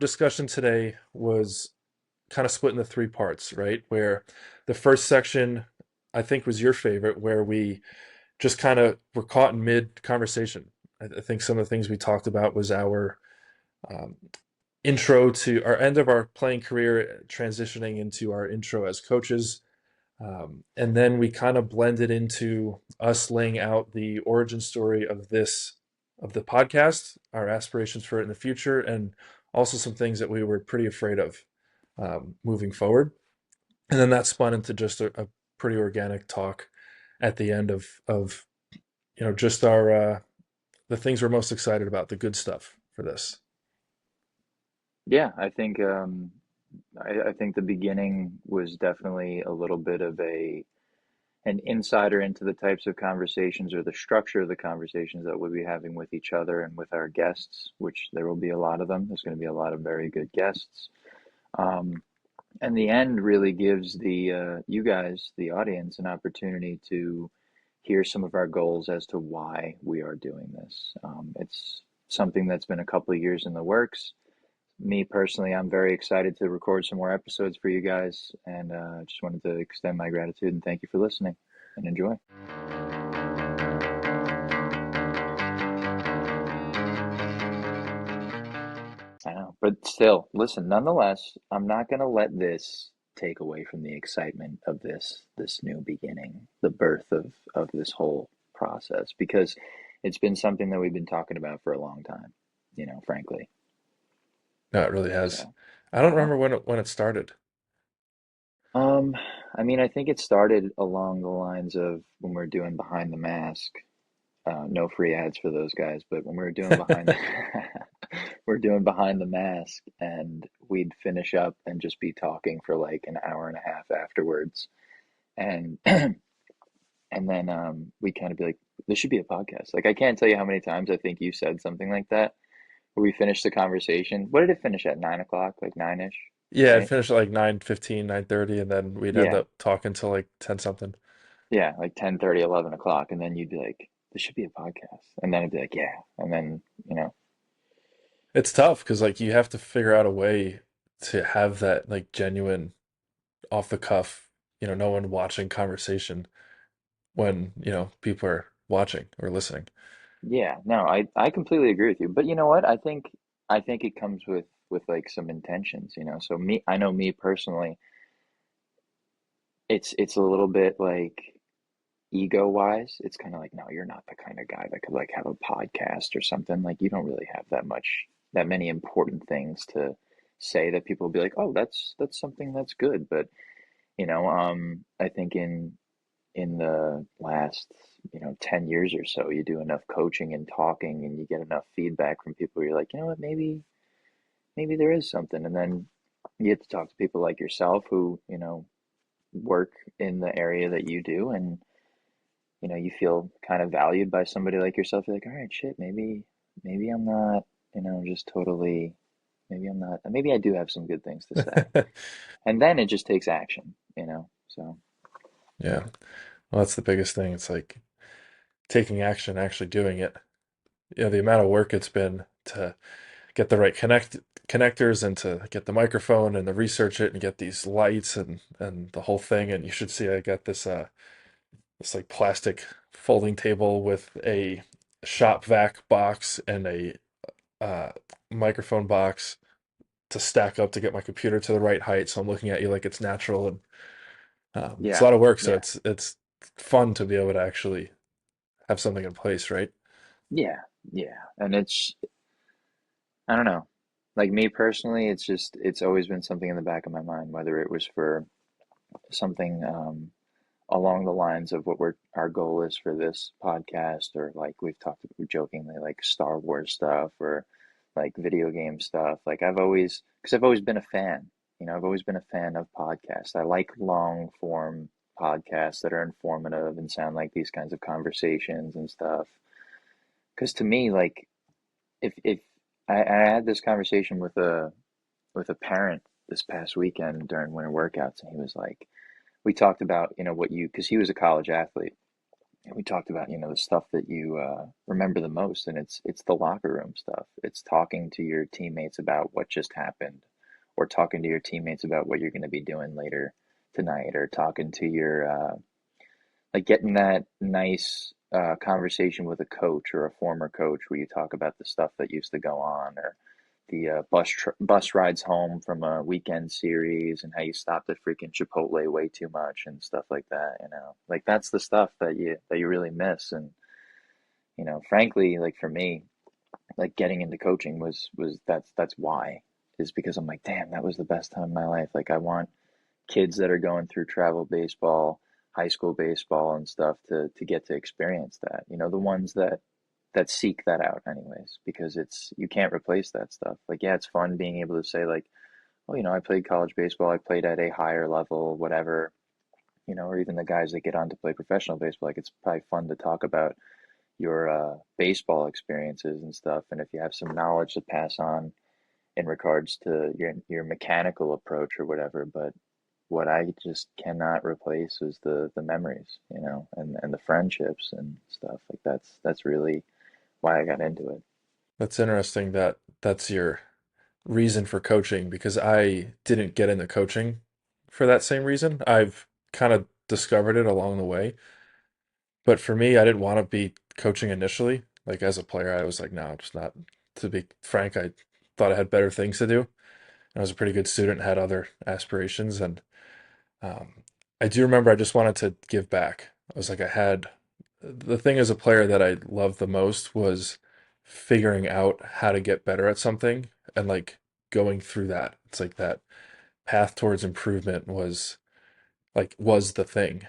discussion today was kind of split into three parts, right? Where the first section, I think, was your favorite, where we just kind of were caught in mid conversation. I think some of the things we talked about was our um, intro to our end of our playing career, transitioning into our intro as coaches. And then we kind of blended into us laying out the origin story of of the podcast, our aspirations for it in the future, and also some things that we were pretty afraid of moving forward. And then that spun into just a pretty organic talk at the end of just our the things we're most excited about, the good stuff for this. Yeah, I think the beginning was definitely a little bit of a an insider into the types of conversations or the structure of the conversations that we'll be having with each other and with our guests, which there will be a lot of them. There's going to be a lot of very good guests. Um, and the end really gives the you guys, the audience, an opportunity to hear some of our goals as to why we are doing this. It's something that's been a couple of years in the works. Me personally, I'm very excited to record some more episodes for you guys, and just wanted to extend my gratitude and thank you for listening and enjoy. I know, but still, listen, nonetheless, I'm not going to let this take away from the excitement of this new beginning, the birth of this whole process, because it's been something that we've been talking about for a long time, frankly. No, it really has. So, I don't uh-huh. remember when it started. Um, I mean, I think it started along the lines of when we are doing Behind the Mask. No free ads for those guys, but when we were doing we're doing Behind the Mask, and we'd finish up and just be talking for like an hour and a half afterwards, and and then we kind of be like, this should be a podcast. Like I can't tell you how many times I think you said something like that where we finished the conversation. What did it finish at? 9 o'clock, like 9ish, Yeah, it right? finished at like 9:15, 9:30, and then we'd end Yeah, up talking till like 10 something. yeah, like 10:30, 11 o'clock, and then you'd be like, this should be a podcast, and then it'd be like, yeah, and then It's tough because like you have to figure out a way to have that like genuine off the cuff, no one watching conversation when, people are watching or listening. Yeah, no, I completely agree with you. But you know what? I think it comes with like some intentions. So I know me personally, it's a little bit like ego wise, it's kind of like, no, you're not the kind of guy that could like have a podcast or something. Like you don't really have that many important things to say that people will be like, "Oh, that's something that's good." But, I think in the last 10 years or so, you do enough coaching and talking and you get enough feedback from people, you're like, you know what, maybe there is something. And then you get to talk to people like yourself who work in the area that you do, and you feel kind of valued by somebody like yourself. You're like, all right, shit, maybe I'm not just totally, maybe I do have some good things to say. And then it just takes action. So Yeah. Well, that's the biggest thing. It's like taking action, actually doing it. The amount of work it's been to get the right connectors and to get the microphone and to research it and get these lights and the whole thing. And you should see I got this like plastic folding table with a shop vac box and a uh, microphone box to stack up to get my computer to the right height. So I'm looking at you like it's natural, and it's a yeah, lot of work. So yeah, it's fun to be able to actually have something in place, right? yeah, yeah. And I don't know. Like me personally, it's always been something in the back of my mind, whether it was for something along the lines of what our goal is for this podcast, or like we've talked about jokingly, like Star Wars stuff or like video game stuff. Like because I've always been a fan. I've always been a fan of podcasts. I like long form podcasts that are informative and sound like these kinds of conversations and stuff. Because to me, like if I had this conversation with a parent this past weekend during winter workouts, and he was like, we talked about, what because he was a college athlete, we talked about, the stuff that you remember the most, and it's the locker room stuff. It's talking to your teammates about what just happened, or talking to your teammates about what you're going to be doing later tonight, or talking to your like getting that nice conversation with a coach or a former coach where you talk about the stuff that used to go on, or the bus rides home from a weekend series and how you stopped at freaking Chipotle way too much and stuff like that. Like that's the stuff that you really miss. And frankly, like for me, like getting into coaching was that's why, is because I'm like, damn, that was the best time of my life. Like I want kids that are going through travel baseball, high school baseball and stuff to get to experience that. The ones that seek that out anyways, because it's you can't replace that stuff. Like yeah, it's fun being able to say like, oh, I played college baseball, I played at a higher level, whatever, or even the guys that get on to play professional baseball, like it's probably fun to talk about your baseball experiences and stuff. And if you have some knowledge to pass on in regards to your mechanical approach or whatever, but what I just cannot replace is the memories, and the friendships and stuff. Like that's really why I got into it. That's interesting that that's your reason for coaching because I didn't get into coaching for that same reason. I've kind of discovered it along the way. But for me, I didn't want to be coaching initially. Like as a player, I was like, no, it's not. To be frank, I thought I had better things to do. I was a pretty good student, had other aspirations, and um, I do remember I just wanted to give back. I was like, I had the thing as a player that I loved the most was figuring out how to get better at something and like going through that. It's like that path towards improvement was the thing.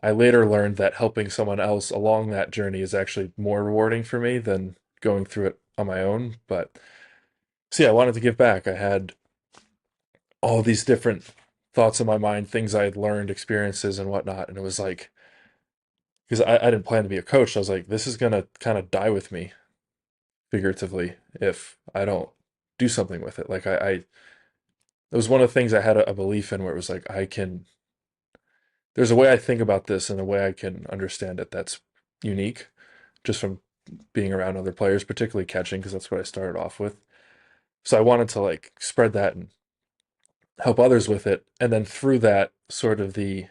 I later learned that helping someone else along that journey is actually more rewarding for me than going through it on my own. But see, I wanted to give back. I had all these different thoughts in my mind, things I had learned, experiences, and whatnot. And it was like, because I didn't plan to be a coach, I was like, this is going to kind of die with me, figuratively, if I don't do something with it. It was one of the things I had a belief in where it was like, there's a way I think about this and a way I can understand it that's unique just from being around other players, particularly catching, because that's what I started off with. So I wanted to like spread that and help others with it. And then through that, sort of the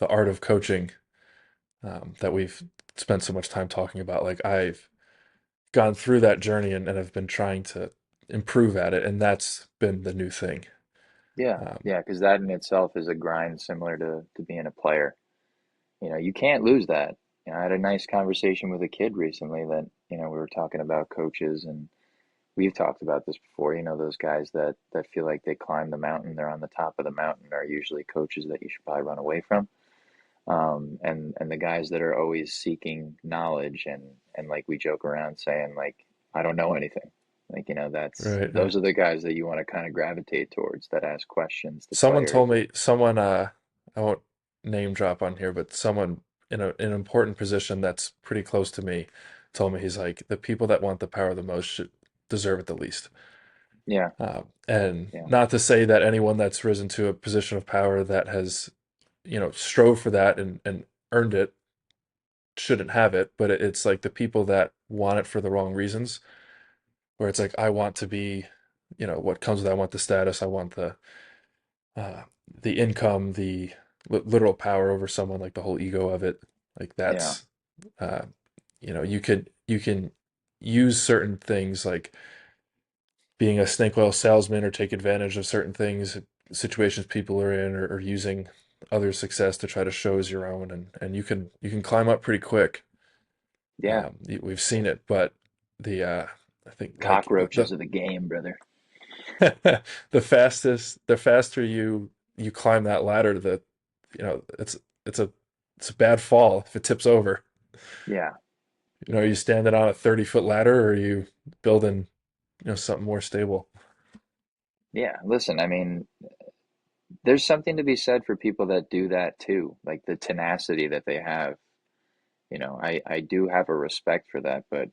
art of coaching that we've spent so much time talking about, like I've gone through that journey and have been trying to improve at it. And that's been the new thing. Yeah, Um, yeah, because that in itself is a grind similar to being a player. You can't lose that. I had a nice conversation with a kid recently that, we were talking about coaches, and we've talked about this before. Those guys that feel like they climb the mountain, they're on the top of the mountain, are usually coaches that you should probably run away from. And the guys that are always seeking knowledge, and like we joke around saying like, I don't know anything. Like, that's right, right. those are the guys that you want to kind of gravitate towards, that ask questions to Someone players. told me, I won't name drop on here, but someone in an important position that's pretty close to me told me he's like, the people that want the power the most should deserve it the least. Yeah, And yeah, not to say that anyone that's risen to a position of power that has, strove for that and earned it shouldn't have it, but it's like the people that want it for the wrong reasons, where it's like, I want to be, what comes with that. I want the status, I want uh, the income, the literal power over someone, like the whole ego of it. Like yeah, that's, uh, you can use certain things like being a snake oil salesman or take advantage of certain things, situations people are in, or using others' success to try to show as your own, and you can climb up pretty quick. yeah. We've seen it, but the I think like Cockroaches of the game, brother. the faster you climb that ladder, it's a it's a bad fall if it tips over. Yeah, Are you standing on a 30-foot ladder or are you building, something more stable? yeah. Listen, I mean, there's something to be said for people that do that too, like the tenacity that they have. I do have a respect for that, but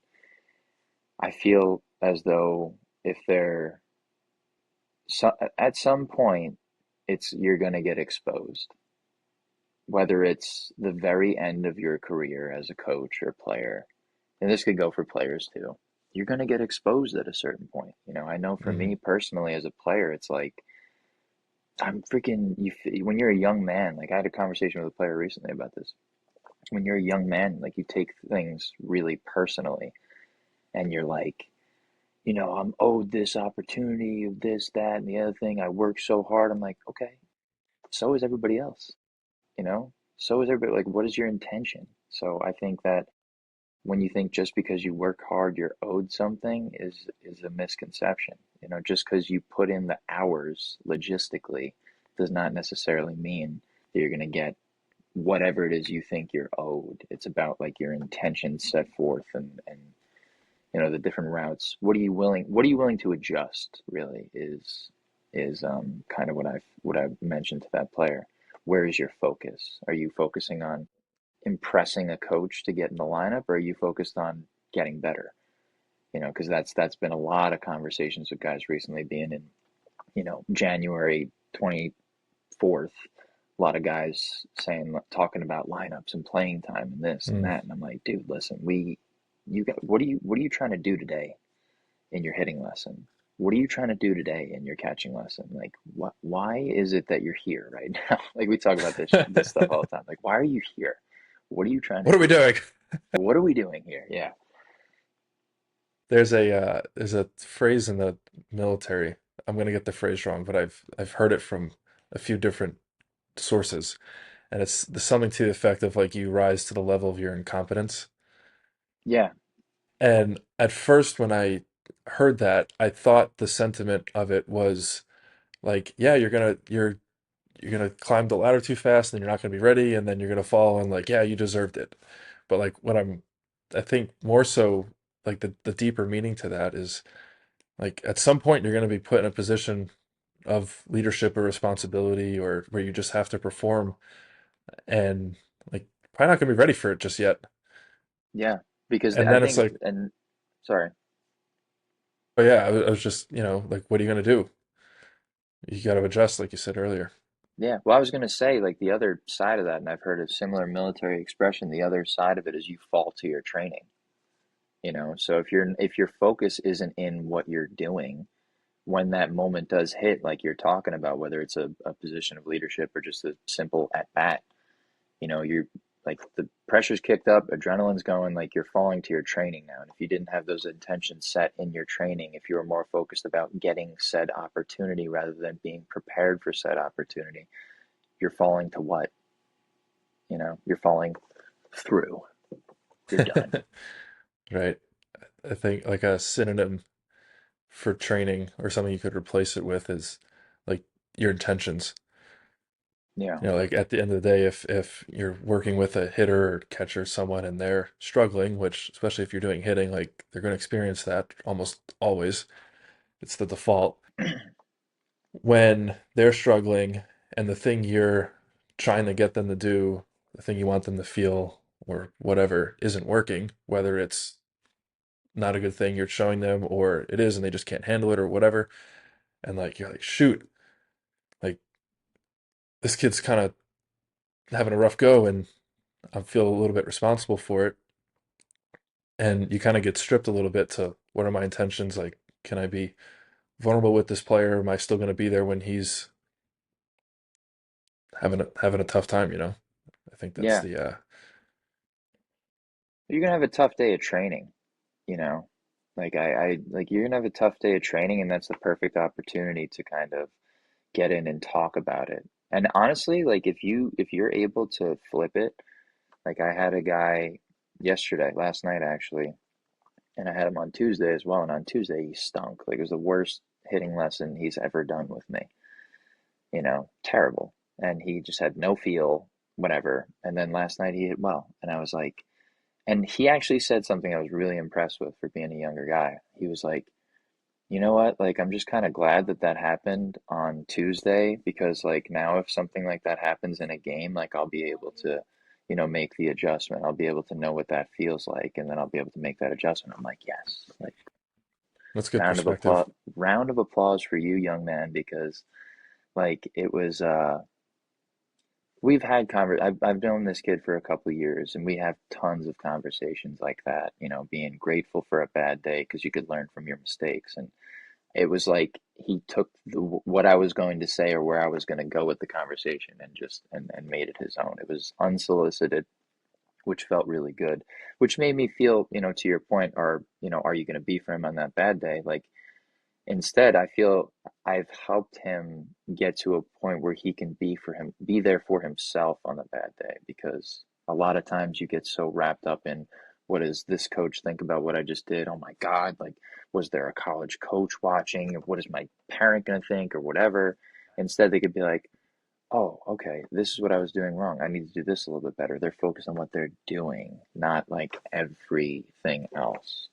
I feel as though if they're at some point, it's you're gonna get exposed. whether it's the very end of your career as a coach or player, and this could go for players too, you're going to get exposed at a certain point. I know for Hmm. me personally as a player, it's like I'm freaking when you're a young man, like I had a conversation with a player recently about this. When you're a young man, like you take things really personally and you're like, I'm owed this opportunity, this, that, and the other thing. I work so hard. I'm like, okay, so is everybody else, you know? So is everybody. Like, what is your intention? So I think that when you think just because you work hard you're owed something is a misconception. Just because you put in the hours logistically does not necessarily mean that you're going to get whatever it is you think you're owed. It's about like your intentions set forth and the different routes. What are you willing to adjust really is kind of what I've mentioned to that player. Where is your focus? Are you focusing on impressing a coach to get in the lineup, or are you focused on getting better? Because that's been a lot of conversations with guys recently, being in January 24th. A lot of guys talking about lineups and playing time and this and Mm. that, and I'm like, dude, listen, you got what are you trying to do today in your hitting lesson? What are you trying to do today in your catching lesson? Like, why is it that you're here right now? Like we talk about this stuff all the time. Like, why are you here? What are you trying to What are we do? doing? What are we doing here? Yeah. There's a phrase in the military. I'm gonna get the phrase wrong, but I've heard it from a few different sources, and it's something to the effect of like you rise to the level of your incompetence. Yeah. And at first, when I heard that, I thought the sentiment of it was like, yeah, you're gonna climb the ladder too fast, and you're not gonna be ready, and then you're gonna fall, and like, yeah, you deserved it. But like, I think more so, like the deeper meaning to that is like at some point you're gonna be put in a position of leadership or responsibility, or where you just have to perform, and like probably not gonna be ready for it just yet. Yeah. Because And I then it's think, like, and sorry. but yeah, I was just, like, what are you gonna do? You got to adjust, like you said earlier. Yeah. Well, I was going to say, like, the other side of that, and I've heard a similar military expression, the other side of it is you fall to your training. So if your focus isn't in what you're doing, when that moment does hit, like you're talking about, whether it's a position of leadership or just a simple at bat, you're like the pressure's kicked up, adrenaline's going, like you're falling to your training now. And if you didn't have those intentions set in your training, if you were more focused about getting said opportunity rather than being prepared for said opportunity, you're falling to what? You're falling through. You're done. Right. I think like a synonym for training or something you could replace it with is like your intentions. Yeah. Like at the end of the day, if you're working with a hitter or catcher, someone, and they're struggling, which especially if you're doing hitting, like they're going to experience that almost always. It's the default. When they're struggling and the thing you're trying to get them to do, the thing you want them to feel or whatever isn't working, whether it's not a good thing you're showing them or it is and they just can't handle it or whatever, and like you're like, shoot, like this kid's kind of having a rough go and I feel a little bit responsible for it. And you kind of get stripped a little bit to what are my intentions? Like, can I be vulnerable with this player? Am I still going to be there when he's having a tough time? I think that's Yeah. the You're gonna have a tough day of training, you know. Like I like you're gonna have a tough day of training, and that's the perfect opportunity to kind of get in and talk about it. And honestly, like if you're able to flip it, like I had a guy yesterday, last night actually, and I had him on Tuesday as well, and on Tuesday he stunk. Like it was the worst hitting lesson he's ever done with me. Terrible. And he just had no feel, whatever. And then last night he hit well, and I was like, and he actually said something I was really impressed with for being a younger guy. He was like, you know what? Like, I'm just kind of glad that that happened on Tuesday because, like, now if something like that happens in a game, like, I'll be able to, make the adjustment. I'll be able to know what that feels like, and then I'll be able to make that adjustment. I'm like, yes, like, that's good round of perspective. applause, round of applause for you, young man, because, like, it was, we've had I've known this kid for a couple of years, and we have tons of conversations like that, being grateful for a bad day because you could learn from your mistakes. And it was like he took what I was going to say or where I was going to go with the conversation and just and made it his own. It was unsolicited, which felt really good, which made me feel, to your point, are you going to be for him on that bad day? Like, instead, I feel I've helped him get to a point where he can be there for himself on a bad day, because a lot of times you get so wrapped up in what does this coach think about what I just did? Oh my God, like, was there a college coach watching? What is my parent going to think or whatever? Instead, they could be like, oh, okay, this is what I was doing wrong. I need to do this a little bit better. They're focused on what they're doing, not like everything else.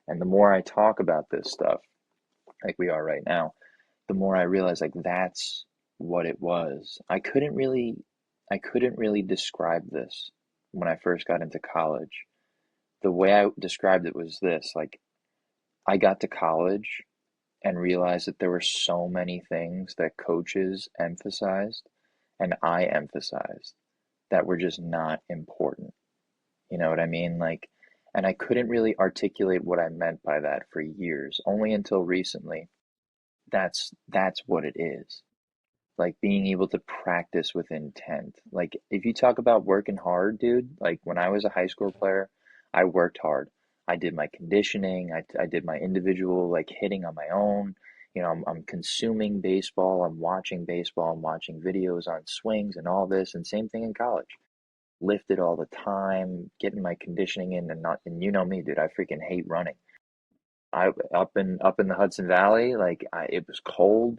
And the more I talk about this stuff, like we are right now, the more I realized like that's what it was. I couldn't really describe this when I first got into college. The way I described it was this, like I got to college and realized that there were so many things that coaches emphasized and I emphasized that were just not important. You know what I mean? Like, and I couldn't really articulate what I meant by that for years, only until recently. That's what it is. Like being able to practice with intent. Like if you talk about working hard, dude, like when I was a high school player, I worked hard. I did my conditioning, I did my individual like hitting on my own. I'm consuming baseball, I'm watching videos on swings and all this, and same thing in college. Lifted all the time, getting my conditioning in, and you know me, dude, I freaking hate running. I up in the Hudson Valley, like it was cold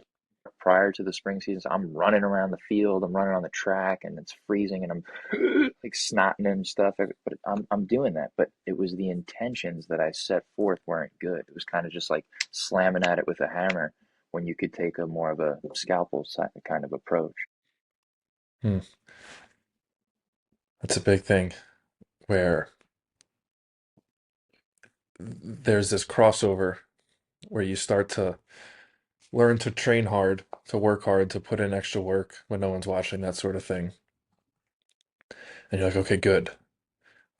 prior to the spring season. So I'm running around the field, I'm running on the track, and it's freezing, and I'm like snotting and stuff. But I'm doing that. But it was the intentions that I set forth weren't good. It was kind of just like slamming at it with a hammer when you could take a more of a scalpel kind of approach. Hmm. That's a big thing where there's this crossover where you start to learn to train hard, to work hard, to put in extra work when no one's watching, that sort of thing. And you're like, okay, good.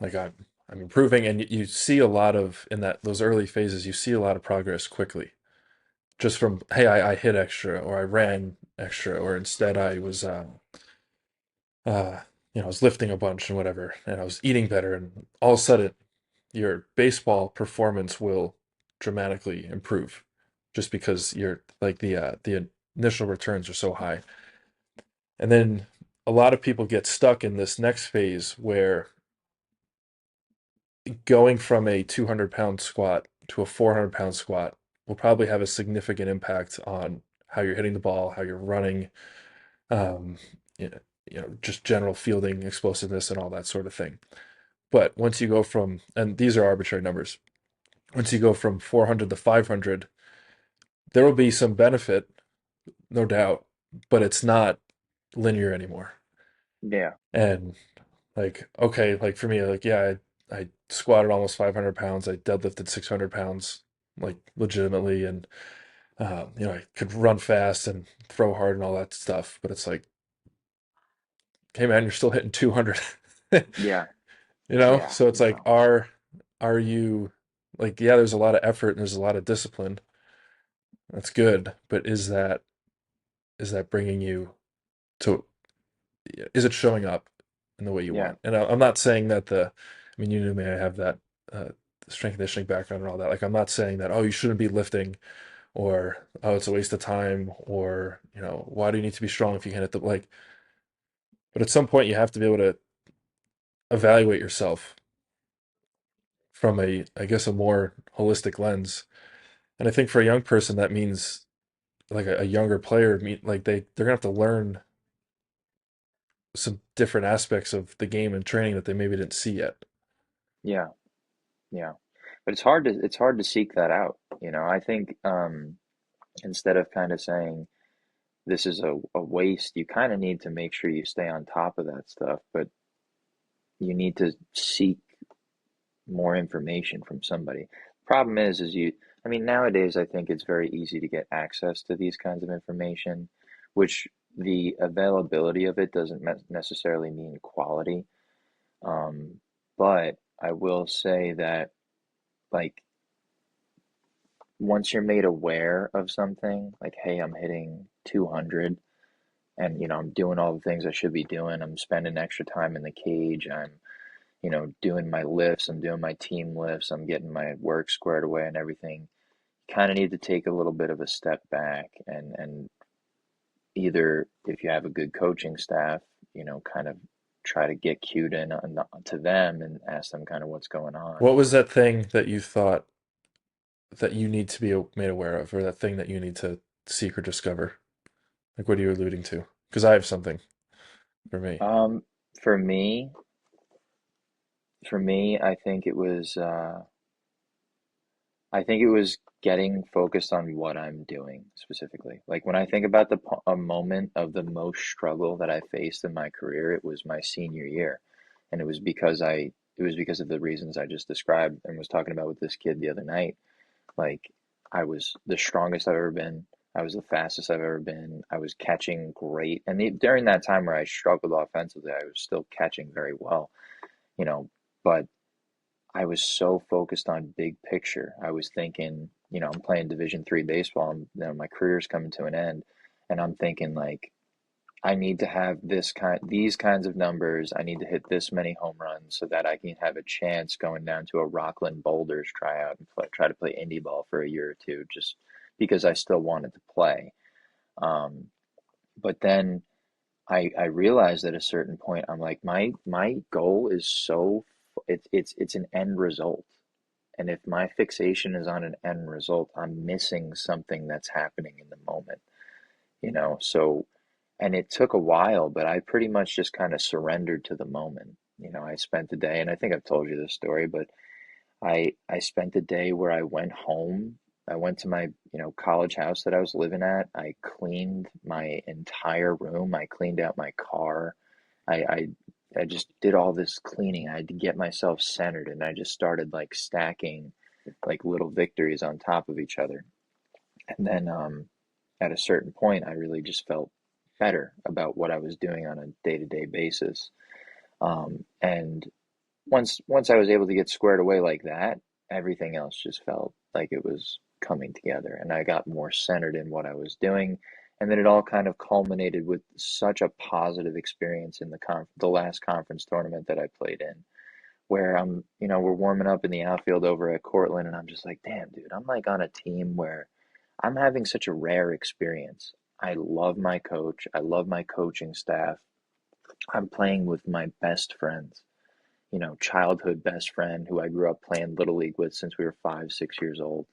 Like I'm improving, and you see a lot of in that those early phases, you see a lot of progress quickly. Just from hey, I hit extra, or I ran extra, or instead I was uh, I was lifting a bunch and whatever, and I was eating better, and all of a sudden your baseball performance will dramatically improve, just because you're like the initial returns are so high. And then a lot of people get stuck in this next phase where going from a 200-pound squat to a 400-pound squat will probably have a significant impact on how you're hitting the ball, how you're running, um, just general fielding, explosiveness, and all that sort of thing. But once you go from, and these are arbitrary numbers, once you go from 400 to 500, there will be some benefit, no doubt, but it's not linear anymore. Yeah, And like, okay, like for me, like, yeah, I squatted almost 500 pounds. I deadlifted 600 pounds, like legitimately. And, I could run fast and throw hard and all that stuff. But it's like, hey, man, you're still hitting 200, yeah, yeah, So it's like, no, are you like, yeah, there's a lot of effort and there's a lot of discipline. That's good. But is that bringing you to, is it showing up in the way you yeah, want? And I'm not saying that I mean, you know me, I have that uh, strength conditioning background and all that. Like, I'm not saying that, oh, you shouldn't be lifting, or, oh, it's a waste of time, or, why do you need to be strong if you can hit the, like, but at some point you have to be able to evaluate yourself from I guess, a more holistic lens. And I think for a young person, that means like a younger player, like they're gonna have to learn some different aspects of the game and training that they maybe didn't see yet. yeah, yeah. But it's hard to seek that out. I think instead of kind of saying this is a waste, you kind of need to make sure you stay on top of that stuff, but you need to seek more information from somebody. Problem is I mean, nowadays I think it's very easy to get access to these kinds of information, which the availability of it doesn't necessarily mean quality. Um, but I will say that, like, once you're made aware of something, like, hey, I'm hitting 200 and, I'm doing all the things I should be doing. I'm spending extra time in the cage. I'm, doing my lifts. I'm doing my team lifts. I'm getting my work squared away and everything. Kind of need to take a little bit of a step back and either if you have a good coaching staff, kind of try to get cued in to them and ask them kind of what's going on. What was that thing that you thought that you need to be made aware of, or that thing that you need to seek or discover? Like, what are you alluding to? Because I have something for me. Um, for me, I think I think it was getting focused on what I'm doing specifically. Like when I think about a moment of the most struggle that I faced in my career, it was my senior year, and it was because of the reasons I just described and was talking about with this kid the other night. Like I was the strongest I've ever been. I was the fastest I've ever been. I was catching great, and during that time where I struggled offensively, I was still catching very well. You know, but I was so focused on big picture. I was thinking, I'm playing Division 3 baseball, and my career's coming to an end, and I'm thinking like I need to have these kinds of numbers. I need to hit this many home runs so that I can have a chance going down to a Rockland Boulders tryout and try to play indie ball for a year or two, just because I still wanted to play. Um, but then I realized at a certain point, I'm like, my goal is it's an end result. And if my fixation is on an end result, I'm missing something that's happening in the moment, So, and it took a while, but I pretty much just kind of surrendered to the moment. I spent the day, and I think I've told you this story, but I spent a day where I went home. I went to my, college house that I was living at. I cleaned my entire room. I cleaned out my car. I, I I just did all this cleaning. I had to get myself centered, and I just started like stacking like little victories on top of each other. And then at a certain point, I really just felt better about what I was doing on a day-to-day basis. And once I was able to get squared away like that, everything else just felt like it was coming together, and I got more centered in what I was doing. And then it all kind of culminated with such a positive experience in the last conference tournament that I played in, where we're warming up in the outfield over at Cortland, and I'm just like, damn, dude, I'm like on a team where I'm having such a rare experience. I love my coach. I love my coaching staff. I'm playing with my best friends, childhood best friend who I grew up playing little league with since we were 5, 6 years old.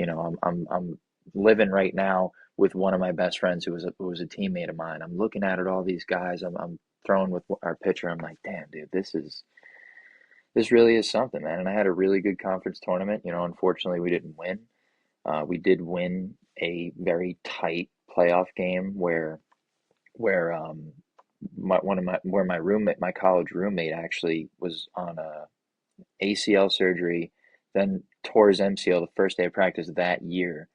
I'm living right now with one of my best friends who was a teammate of mine. I'm looking at all these guys. I'm throwing with our pitcher. I'm like, damn, dude, this really is something, man. And I had a really good conference tournament. Unfortunately, we didn't win. We did win a very tight playoff game where one of my where my roommate, my college roommate, actually was on a ACL surgery, then tore his MCL the first day of practice that year,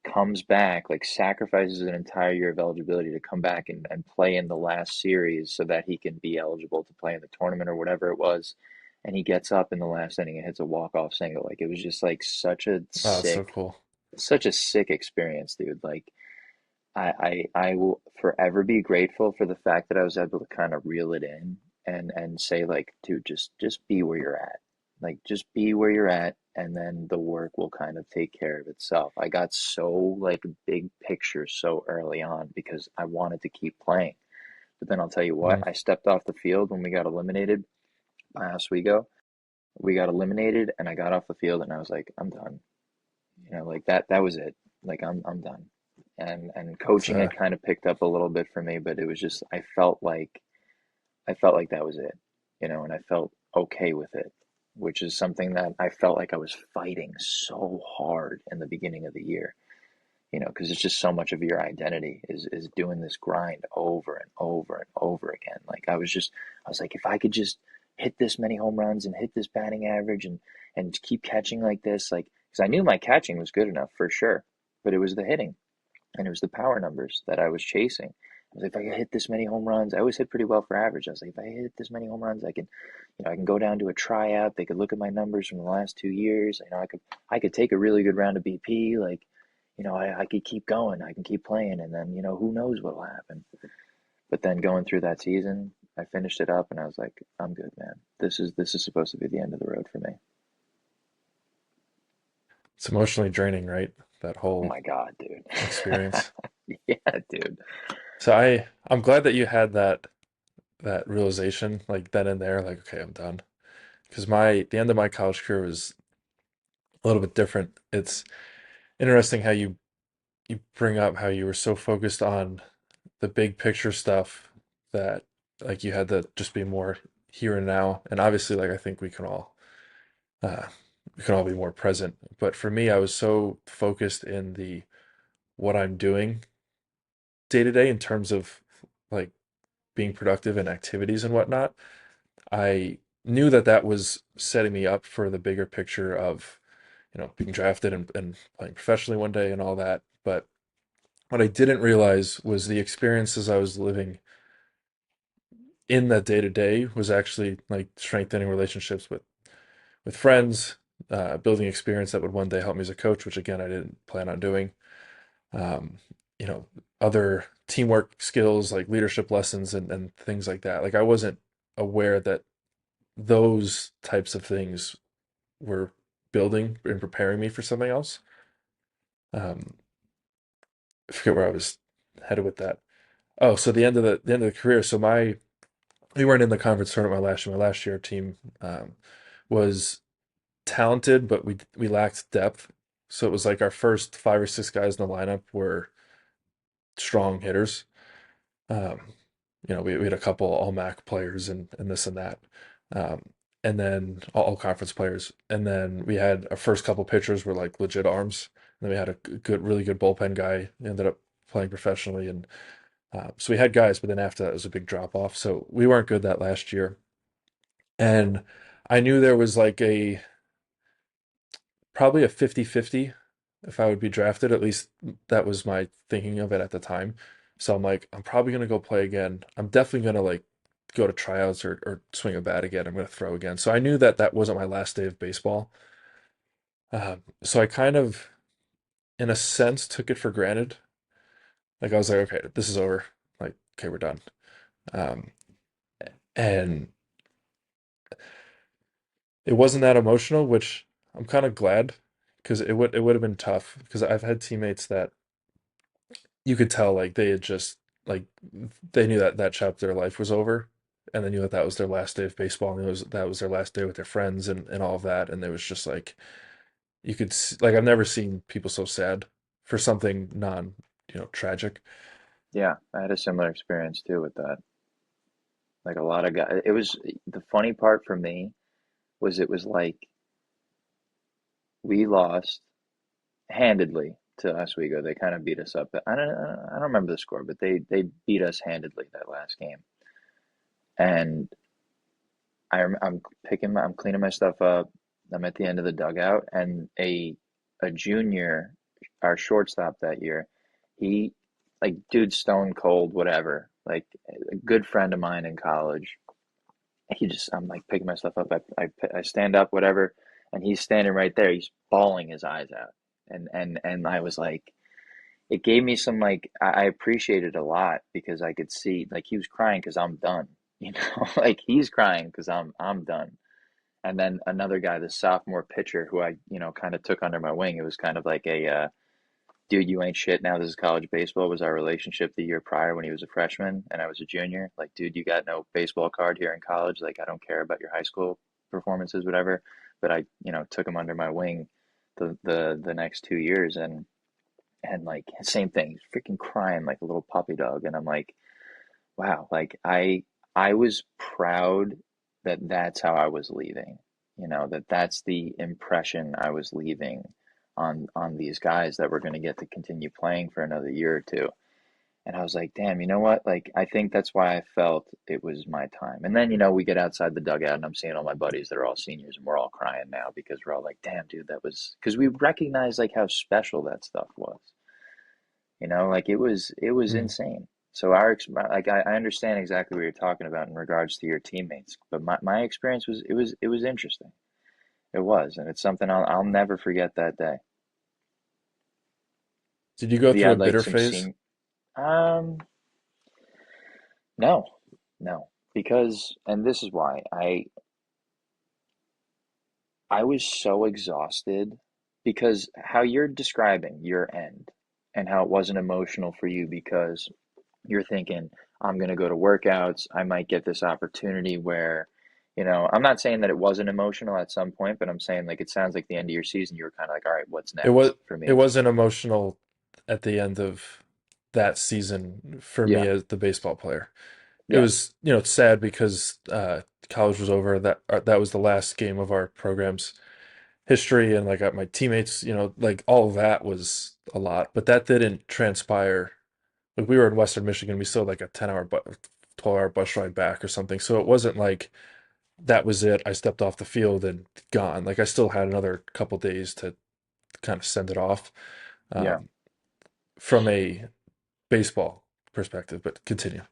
comes back, like sacrifices an entire year of eligibility to come back and play in the last series so that he can be eligible to play in the tournament or whatever it was. And he gets up in the last inning and hits a walk-off single. Like it was just like Oh, that's so cool. such a sick experience, dude. Like I will forever be grateful for the fact that I was able to kind of reel it in and say like, dude, just be where you're at. Like just be where you're at and then the work will kind of take care of itself. I got so like big picture so early on because I wanted to keep playing. But then I'll tell you what, Mm, I stepped off the field when we got eliminated by Oswego. We got eliminated and I got off the field and I was like, I'm done. Like that was it. Like I'm done. And coaching fair. had kind of picked up a little bit for me, but it was just I felt like that was it, and I felt okay with it, which is something that I felt like I was fighting so hard in the beginning of the year, because it's just so much of your identity is doing this grind over and over and over again. Like I was like, if I could just hit this many home runs and hit this batting average and keep catching like this, like because I knew my catching was good enough for sure, but it was the hitting and it was the power numbers that I was chasing. I was like, if I hit this many home runs, I always hit pretty well for average. I was like, if I hit this many home runs, I can, I can go down to a tryout. They could look at my numbers from the last 2 years. I could take a really good round of BP. Like, I could keep going. I can keep playing, and then, who knows what will happen. But then going through that season, I finished it up, and I was like, I'm good, man. This is supposed to be the end of the road for me. It's emotionally draining, right? That Oh whole my God, dude. experience. Yeah, dude. So I'm glad that you had that realization like then and there, like, okay, I'm done. Because the end of my college career was a little bit different. It's interesting how you bring up how you were so focused on the big picture stuff that like you had to just be more here and now. And obviously, like I think uh we can all be more present. But for me, I was so focused in the what I'm doing day to day in terms of like being productive in activities and whatnot. I knew that that was setting me up for the bigger picture of, being drafted and playing professionally one day and all that. But what I didn't realize was the experiences I was living in that day to day was actually like strengthening relationships with friends, building experience that would one day help me as a coach, which again I didn't plan on doing. Um, you know, other teamwork skills like leadership lessons and things like that. Like I wasn't aware that those types of things were building and preparing me for something else. Um, I forget where I was headed with that. Oh, so the end of the career. So we weren't in the conference tournament my last year. My last year team was talented, but we lacked depth. So it was like our first five or six guys in the lineup were strong hitters. Um, we had a couple all MAC players and this and that. Um, and then all conference players. And then we had our first couple pitchers were like legit arms. And then we had a really good bullpen guy ended up playing professionally. And so we had guys, but then after that it was a big drop off. So we weren't good that last year. And I knew there was like probably a 50-50 if I would be drafted. At least that was my thinking of it at the time. So I'm like, I'm probably gonna go play again. I'm definitely gonna like go to tryouts or swing a bat again. I'm gonna throw again. So I knew that that wasn't my last day of baseball. So I kind of, in a sense, took it for granted. Like I was like, okay, this is over. Like, okay, we're done. Um, and it wasn't that emotional, which I'm kind of glad because it would have been tough because I've had teammates that you could tell like they had just like they knew that that chapter of their life was over and they knew that that was their last day of baseball and that was their last day with their friends and all of that and it was just like like I've never seen people so sad for something non tragic. Yeah, I had a similar experience too with that. Like a lot of guys, it was the funny part for me was it was like we lost handedly to Oswego. They kind of beat us up. I don't remember the score, but they beat us handedly that last game. And I'm cleaning my stuff up. I'm at the end of the dugout, and a junior, our shortstop that year, he like dude stone cold whatever, like a good friend of mine in college. I'm like picking my stuff up. I stand up whatever, and he's standing right there. He's bawling his eyes out, and I was like, it gave me some like I appreciated it a lot because I could see like he was crying because I'm done. Like he's crying because I'm done. And then another guy, the sophomore pitcher, who I kind of took under my wing. It was kind of like a dude, you ain't shit. Now this is college baseball. Was our relationship the year prior when he was a freshman and I was a junior? Like, dude, you got no baseball card here in college. Like, I don't care about your high school performances, whatever. But I, took him under my wing the next 2 years and like same thing, he's freaking crying like a little puppy dog. And I'm like, wow, like I was proud that that's how I was leaving. That that's the impression I was leaving on these guys that were going to get to continue playing for another year or two. And I was like, damn, you know what? Like I think that's why I felt it was my time. And then, we get outside the dugout and I'm seeing all my buddies that are all seniors and we're all crying now because we're all like, damn, dude, that was because we recognize like how special that stuff was. Like it was Mm. insane. So like I understand exactly what you're talking about in regards to your teammates, but my experience was it was interesting. It was, and it's something I'll never forget that day. Did you go Have you through a had like bitter some phase? scene? Um, no, no, because and this is why I was so exhausted because how you're describing your end and how it wasn't emotional for you because you're thinking, I'm going to go to workouts. I might get this opportunity where, I'm not saying that it wasn't emotional at some point, but I'm saying like it sounds like the end of your season, you were kind of like, all right, what's It was next for it me? wasn't emotional at the end of that season for me Yeah, as the baseball player. It yeah, was, sad because college was over. That was the last game of our program's history, and like my teammates, like all of that was a lot. But that didn't transpire. Like we were in Western Michigan, we still had like a 10-hour, 12-hour bus ride back or something. So it wasn't like that was it. I stepped off the field and gone. Like I still had another couple days to kind of send it off yeah. um, from a baseball perspective. But continue.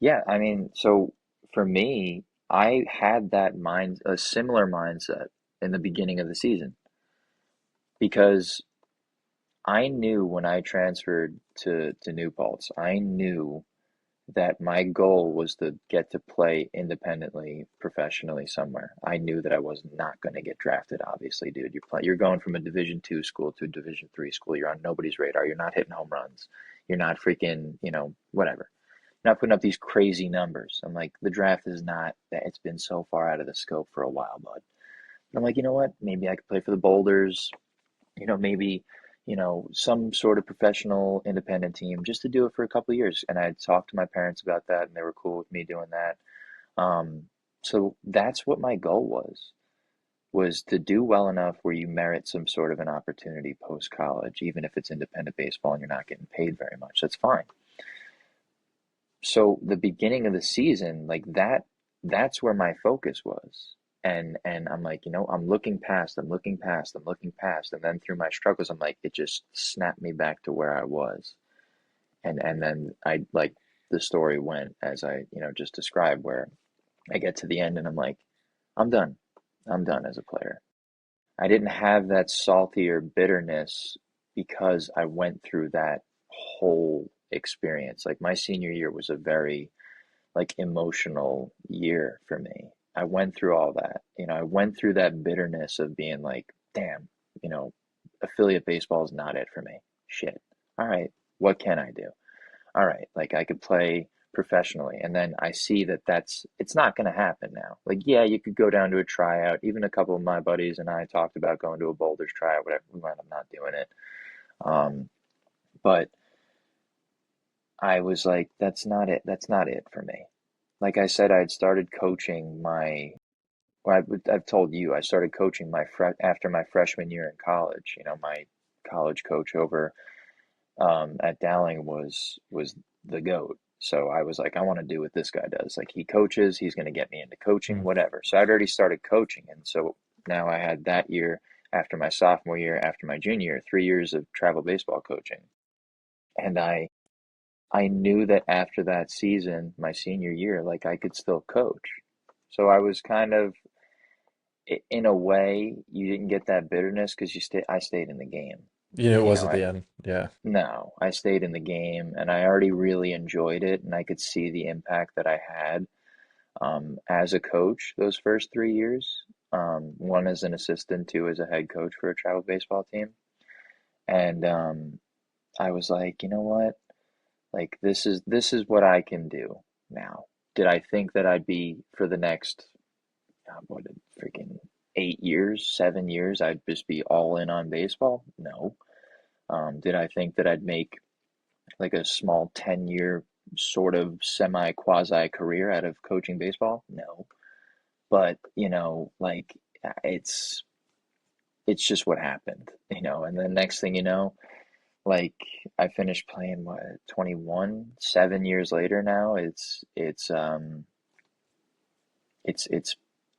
Yeah, I mean, so for me, I had a similar mindset in the beginning of the season because I knew when I transferred to New Paltz, I knew that my goal was to get to play independently, professionally somewhere. I knew that I was not going to get drafted, obviously, dude. You're going from a Division 2 school to a Division 3 school. You're on nobody's radar. You're not hitting home runs. You're not freaking, whatever. You're not putting up these crazy numbers. I'm like, the draft is not that it's been so far out of the scope for a while, bud. And I'm like, you know what? Maybe I could play for the Boulders, maybe, some sort of professional independent team just to do it for a couple of years. And I talked to my parents about that and they were cool with me doing that. Um, so that's what my goal was to do well enough where you merit some sort of an opportunity post college, even if it's independent baseball and you're not getting paid very much. That's fine. So the beginning of the season, like that's where my focus was. And I'm like, I'm looking past, I'm looking past, I'm looking past. And then through my struggles, I'm like, it just snapped me back to where I was. And then I like the story went as I, just described where I get to the end and I'm like, I'm done. I'm done as a player. I didn't have that salty or bitterness because I went through that whole experience. Like my senior year was a very like emotional year for me. I went through all that. I went through that bitterness of being like, damn, you know, affiliate baseball is not it for me. Shit. All right, what can I do? All right, like I could play professionally. And then I see that it's not going to happen now. Like, yeah, you could go down to a tryout. Even a couple of my buddies and I talked about going to a Boulders tryout, whatever. We wound up not doing it. But I was like, that's not it. That's not it for me. Like I said, I had started coaching well, I've told you, I started coaching after my freshman year in college. My college coach over at Dowling was the GOAT. So I was like, I want to do what this guy does. Like he coaches, he's going to get me into coaching, Mm. whatever. So I'd already started coaching, and so now I had that year after my sophomore year, after my junior year, 3 years of travel baseball coaching, and I knew that after that season, my senior year, like I could still coach. So I was kind of, in a way, you didn't get that bitterness because I stayed in the game. It You was know, at I the end. Yeah. no, I stayed in the game and I already really enjoyed it and I could see the impact that I had as a coach those first 3 years. One as an assistant, two as a head coach for a travel baseball team. And I was like, you know what? Like this is what I can do now. Did I think that I'd be for the next what freaking 8 years, 7 years, I'd just be all in on baseball? No. Did I think that I'd make like a small 10-year sort of semi quasi career out of coaching baseball? No. But, like it's it's just what happened, and the next thing you know, like I finished playing what 21, 7 years later now. It's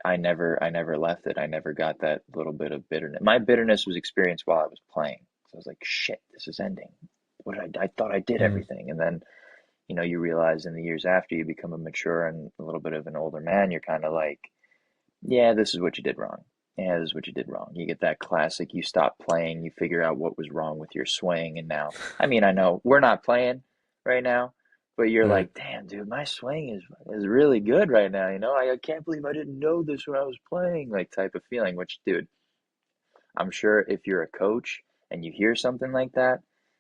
I never left it. I never got that little bit of bitterness. My bitterness was experienced while I was playing. So I was like, shit, this is ending. What did I thought I did Mm. everything, and then you realize in the years after you become a mature and a little bit of an older man, you're kind of like, yeah, this is what you did wrong. Yeah, this is what you did wrong. You get that classic, you stop playing, you figure out what was wrong with your swing, and now, I mean, I know we're not playing right now, but you're Right. like, damn, dude, my swing is really good right now, I can't believe I didn't know this when I was playing, like type of feeling, which, dude, I'm sure if you're a coach and you hear something like that,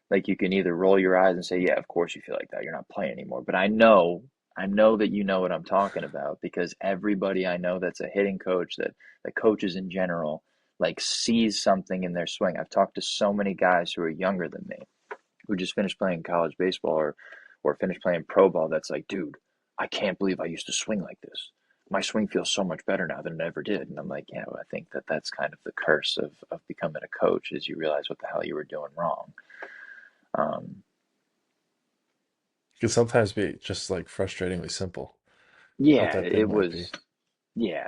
like you can either roll your eyes and say, "Yeah, of course you feel like that. You're not playing anymore." But I know that you know what I'm talking about because everybody I know that's a hitting coach, that coaches in general, like sees something in their swing. I've talked to so many guys who are younger than me who just finished playing college baseball or finished playing pro ball that's like, dude, I can't believe I used to swing like this. My swing feels so much better now than it ever did. And I'm like, yeah, well, I think that that's kind of the curse of becoming a coach is you realize what the hell you were doing wrong. Um, Can sometimes be just like frustratingly simple what yeah, that thing might be.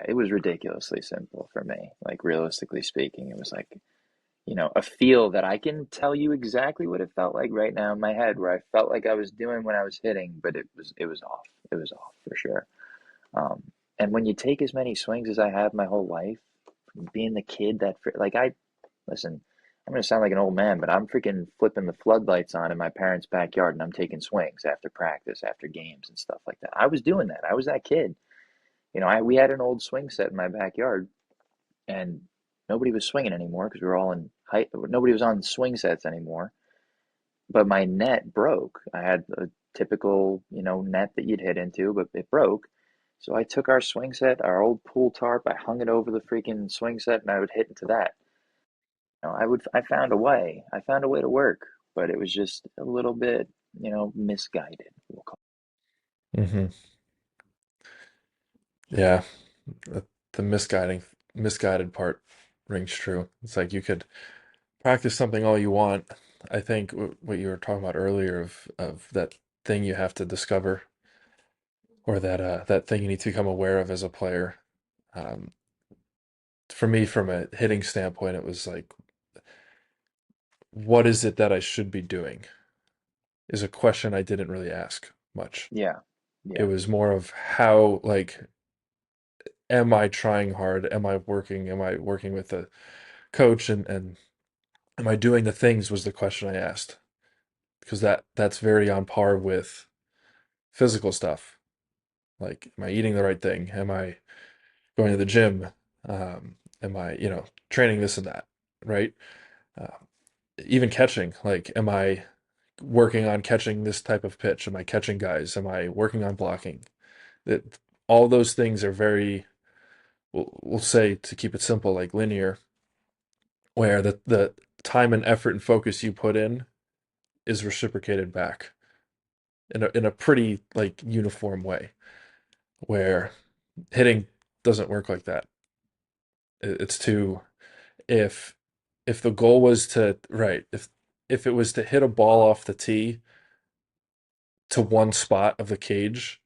it was ridiculously simple for me. Like realistically speaking, it was like, a feel that I can tell you exactly what it felt like right now in my head, where I felt like I was doing when I was hitting, but it was off. It was off for sure. And when you take as many swings as I have my whole life, being the kid that like I listen, I'm gonna sound like an old man, but I'm freaking flipping the floodlights on in my parents' backyard, and I'm taking swings after practice, after games, and stuff like that. I was doing that. I was that kid. We had an old swing set in my backyard, and nobody was swinging anymore because we were all in height. Nobody was on swing sets anymore. But my net broke. I had a typical, net that you'd hit into, but it broke. So I took our swing set, our old pool tarp, I hung it over the freaking swing set, and I would hit into that. I found a way. I found a way to work, but it was just a little bit, misguided. We'll call Hmm. Yeah, the misguided part rings true. It's like you could practice something all you want. I think what you were talking about earlier of that thing you have to discover or that thing you need to become aware of as a player. Um, for me, from a hitting standpoint, it was like, what is it that I should be doing? Is a question I didn't really ask much. it. Yeah, It yeah, was more of how, like, am I trying hard? Am I working? Am I working with a coach? And am I doing the things was the question I asked. Because that's very on par with physical stuff. Like, am I eating the right thing? Am I going to the gym? Am I, training this and that, right? Uh, Even catching, like, am I working on catching this type of pitch? Am I catching guys? Am I working on blocking? That all those things are very, we'll say to keep it simple, like linear, where the time and effort and focus you put in is reciprocated back in a pretty like uniform way. Where hitting doesn't work like that. It's too if if the goal was to right if it was to hit a ball off the tee to one spot of the cage,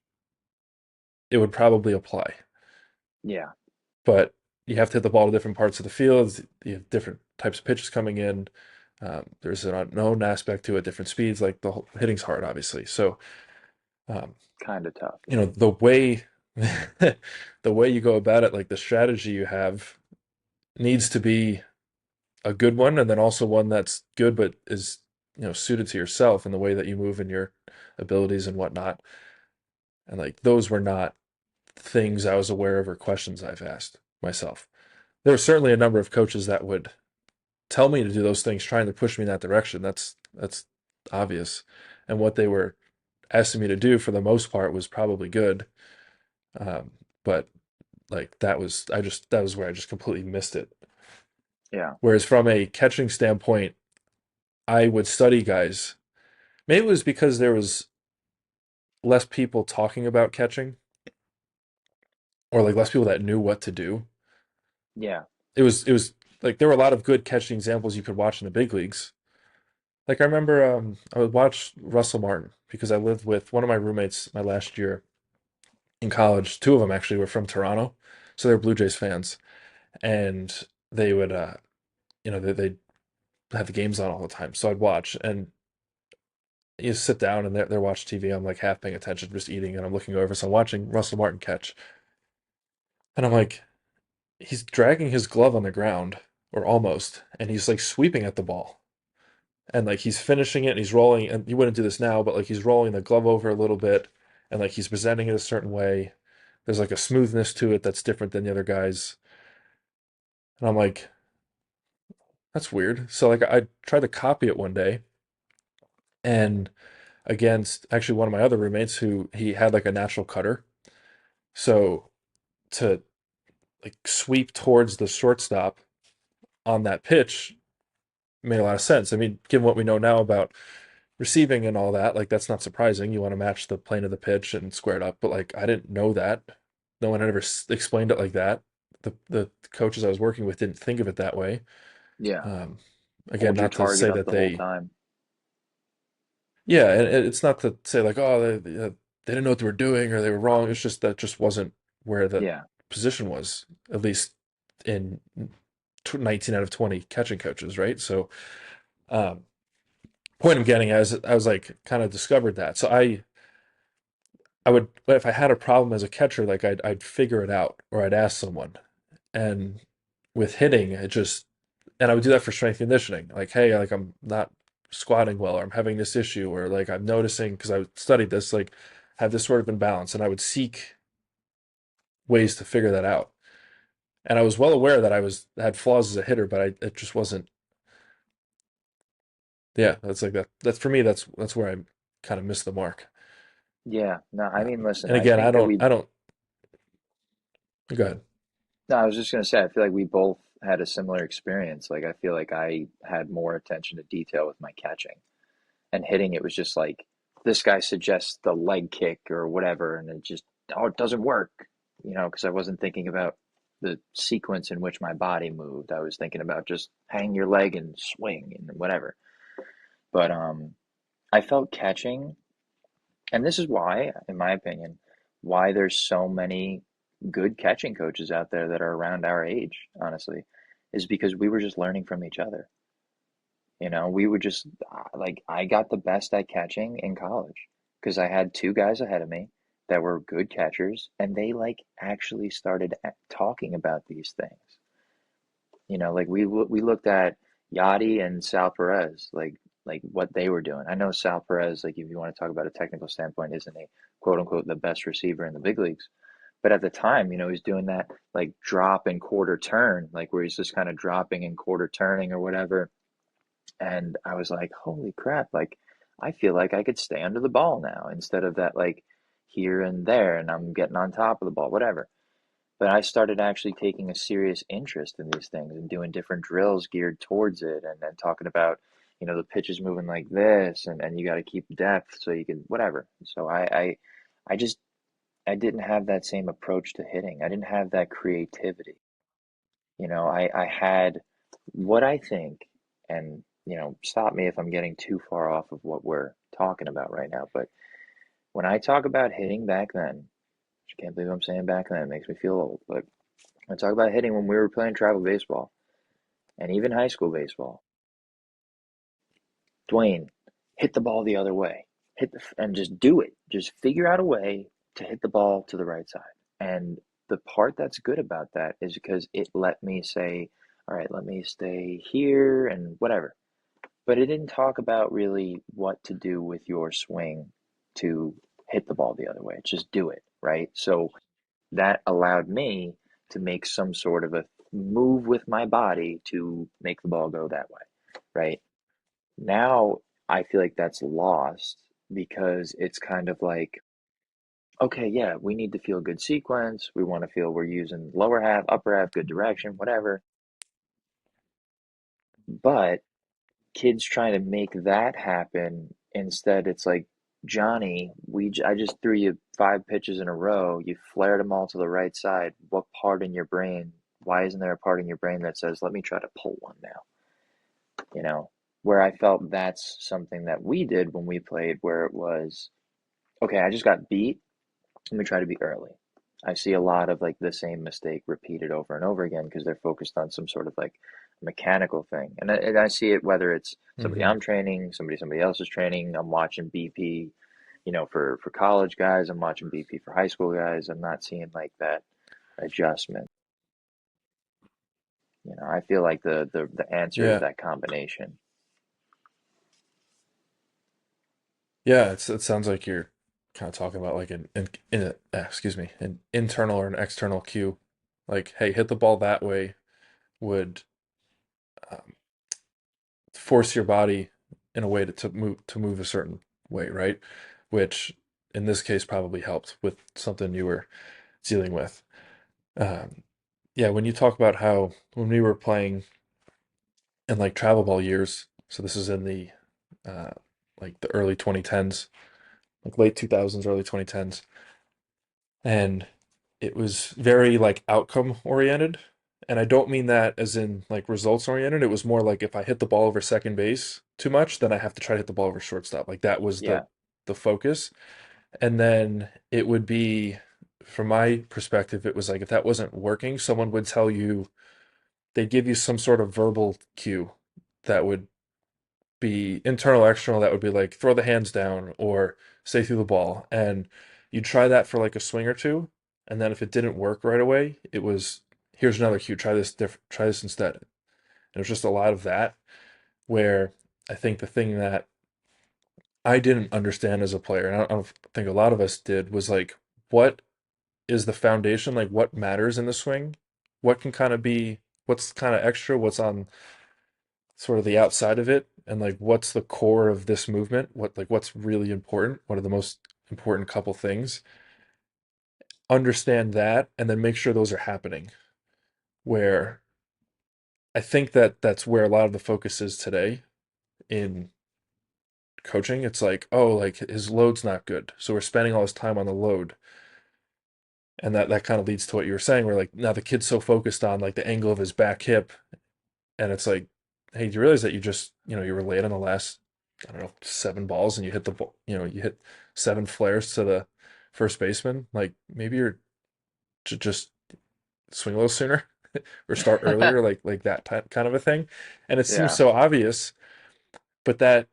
it would probably apply. yeah. But you have to hit the ball to different parts of the field. You have different types of pitches coming in. There's an unknown aspect to it, different speeds. Like the whole, hitting's hard, obviously. So, um, Kind of tough. the way the way you go about it, like the strategy you have, needs to be a good one, and then also one that's good but is suited to yourself and the way that you move and your abilities and whatnot. And like those were not things I was aware of or questions I've asked myself. There were certainly a number of coaches that would tell me to do those things, trying to push me in that direction. That's obvious. And what they were asking me to do for the most part was probably good. Um, but like that was where I just completely missed it. Yeah, Whereas from a catching standpoint, I would study guys. Maybe it was because there was less people talking about catching or like less people that knew what to do. yeah, It was like there were a lot of good catching examples you could watch in the big leagues. Like I remember I would watch Russell Martin because I lived with one of my roommates my last year in college. Two of them actually were from Toronto, so they're Blue Jays fans, and they would they'd have the games on all the time. So I'd watch, and you sit down and they're watching TV. I'm like half paying attention, just eating, and I'm looking over. So I'm watching Russell Martin catch, and I'm like, he's dragging his glove on the ground, or almost, and he's like sweeping at the ball. And like he's finishing it and he's rolling, and you wouldn't do this now, but like he's rolling the glove over a little bit, and like he's presenting it a certain way. There's like a smoothness to it that's different than the other guys. And I'm like, that's weird. So like I tried to copy it one day, and against actually one of my other roommates who he had like a natural cutter. So to like sweep towards the shortstop on that pitch made a lot of sense. I mean, given what we know now about receiving and all that, like that's not surprising. You want to match the plane of the pitch and square it up, but like I didn't know that. No one had ever explained it like that. The coaches I was working with didn't think of it that way. Yeah. Um, Again, Hold your not to target say up that the whole they, time. yeah, and it's not to say like, oh, they didn't know what they were doing or they were wrong. It's just that just wasn't where the Yeah. position was, at least in 19 out of 20 catching coaches, right? So, um, point I'm getting at is I was like kind of discovered that. So I would, if I had a problem as a catcher, like I'd figure it out or I'd ask someone. And with hitting, it just, and I would do that for strength conditioning. Like, hey, like I'm not squatting well, or I'm having this issue, or like I'm noticing because I studied this, like have this sort of imbalance, and I would seek ways to figure that out. And I was well aware that I was had flaws as a hitter, but it just wasn't. Yeah, that's like that. That's for me. That's where I kind of missed the mark. Yeah. No, I mean, listen, And I again, think that we, I don't. Go ahead. no, I was just gonna say, I feel like we both had a similar experience. Like, I feel like I had more attention to detail with my catching and hitting. It was just like, this guy suggests the leg kick or whatever, and it just, oh, it doesn't work, because I wasn't thinking about the sequence in which my body moved. I was thinking about just hang your leg and swing and whatever. But I felt catching, and this is why, in my opinion, why there's so many good catching coaches out there that are around our age, honestly, is because we were just learning from each other. We would just, like, I got the best at catching in college because I had two guys ahead of me that were good catchers, and they like actually started talking about these things. Like we looked at Yachty and Sal Perez, like what they were doing. I know Sal Perez, like if you want to talk about a technical standpoint, isn't a quote unquote the best receiver in the big leagues. But at the time, he's doing that like drop and quarter turn, like where he's just kind of dropping and quarter turning or whatever. And I was like, holy crap, like I feel like I could stay under the ball now instead of that like here and there and I'm getting on top of the ball, whatever. But I started actually taking a serious interest in these things and doing different drills geared towards it and then talking about, the pitch is moving like this and you got to keep depth so you can whatever. So I just I didn't have that same approach to hitting. I didn't have that creativity. I had what I think, and stop me if I'm getting too far off of what we're talking about right now, but when I talk about hitting back then, I can't believe I'm saying back then, it makes me feel old, but I talk about hitting when we were playing travel baseball and even high school baseball. Dwayne, hit the ball the other way. And just do it. Just figure out a way to hit the ball to the right side. And the part that's good about that is because it let me say, all right, let me stay here and whatever. But it didn't talk about really what to do with your swing to hit the ball the other way. Just do it, right? So that allowed me to make some sort of a move with my body to make the ball go that way, right? Now I feel like that's lost because it's kind of like, okay, yeah, we need to feel good sequence. We want to feel we're using lower half, upper half, good direction, whatever. But kids trying to make that happen instead, it's like, Johnny, I just threw you 5 pitches in a row. You flared them all to the right side. What part in your brain? Why isn't there a part in your brain that says, let me try to pull one now? You know, where I felt that's something that we did when we played, where it was, okay, I just got beat. Let me try to be early. I see a lot of like the same mistake repeated over and over again because they're focused on some sort of like mechanical thing. And I see it whether it's somebody Hmm. I'm training, somebody else is training. I'm watching BP, for college guys. I'm watching BP for high school guys. I'm not seeing like that adjustment. I feel like the answer is Yeah. that combination. Yeah. It sounds like you're kind of talking about like excuse me, an internal or an external cue. Like, hey, hit the ball that way would um, force your body in a way to move a certain way, right? Which in this case probably helped with something you were dealing with. Um, yeah, when you talk about how when we were playing in like travel ball years, so this is in the uh, like the early 2010s, like late 2000s, early 2010s, and it was very like outcome oriented. And I don't mean that as in like results oriented. It was more like if I hit the ball over second base too much, then I have to try to hit the ball over shortstop. Like that was the Yeah, the focus. And then it would be, from my perspective, it was like if that wasn't working, someone would tell you, they'd give you some sort of verbal cue that would be internal, external, that would be like throw the hands down or stay through the ball. And you try that for like a swing or two. And then if it didn't work right away, it was here's another cue, try this instead. And it was just a lot of that where I think the thing that I didn't understand as a player, and I don't think a lot of us did, was like what is the foundation, like what matters in the swing? What can kind of be what's kind of extra, what's on sort of the outside of it, and like what's the core of this movement, what's really important, what are the most important couple things, understand that, and then make sure those are happening. Where I think that that's where a lot of the focus is today in coaching. It's like, oh, like his load's not good, so we're spending all this time on the load, and that kind of leads to what you were saying, where like now the kid's so focused on like the angle of his back hip. And it's like, hey, do you realize that you were late on the last, I don't know, 7 balls, and you hit the ball, you hit 7 flares to the first baseman? Like maybe you're just swing a little sooner or start earlier, like that kind of a thing. And it seems yeah, so obvious, but that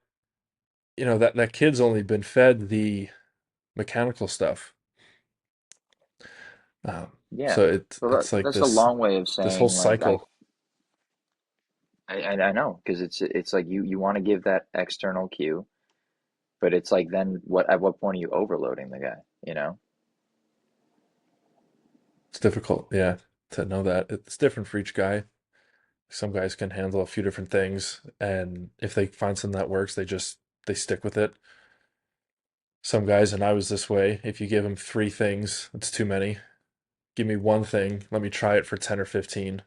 kid's only been fed the mechanical stuff. yeah. So it's So it's like that's a this long way of this whole saying like cycle. I know because it's like you want to give that external cue, but it's like then at what point are you overloading the guy? You know? It's difficult, yeah, to know that. It's different for each guy. Some guys can handle a few different things, and if they find something that works, they stick with it. Some guys, and I was this way, if you give them 3 things, it's too many. Give me one thing, let me try it for 10 or 15.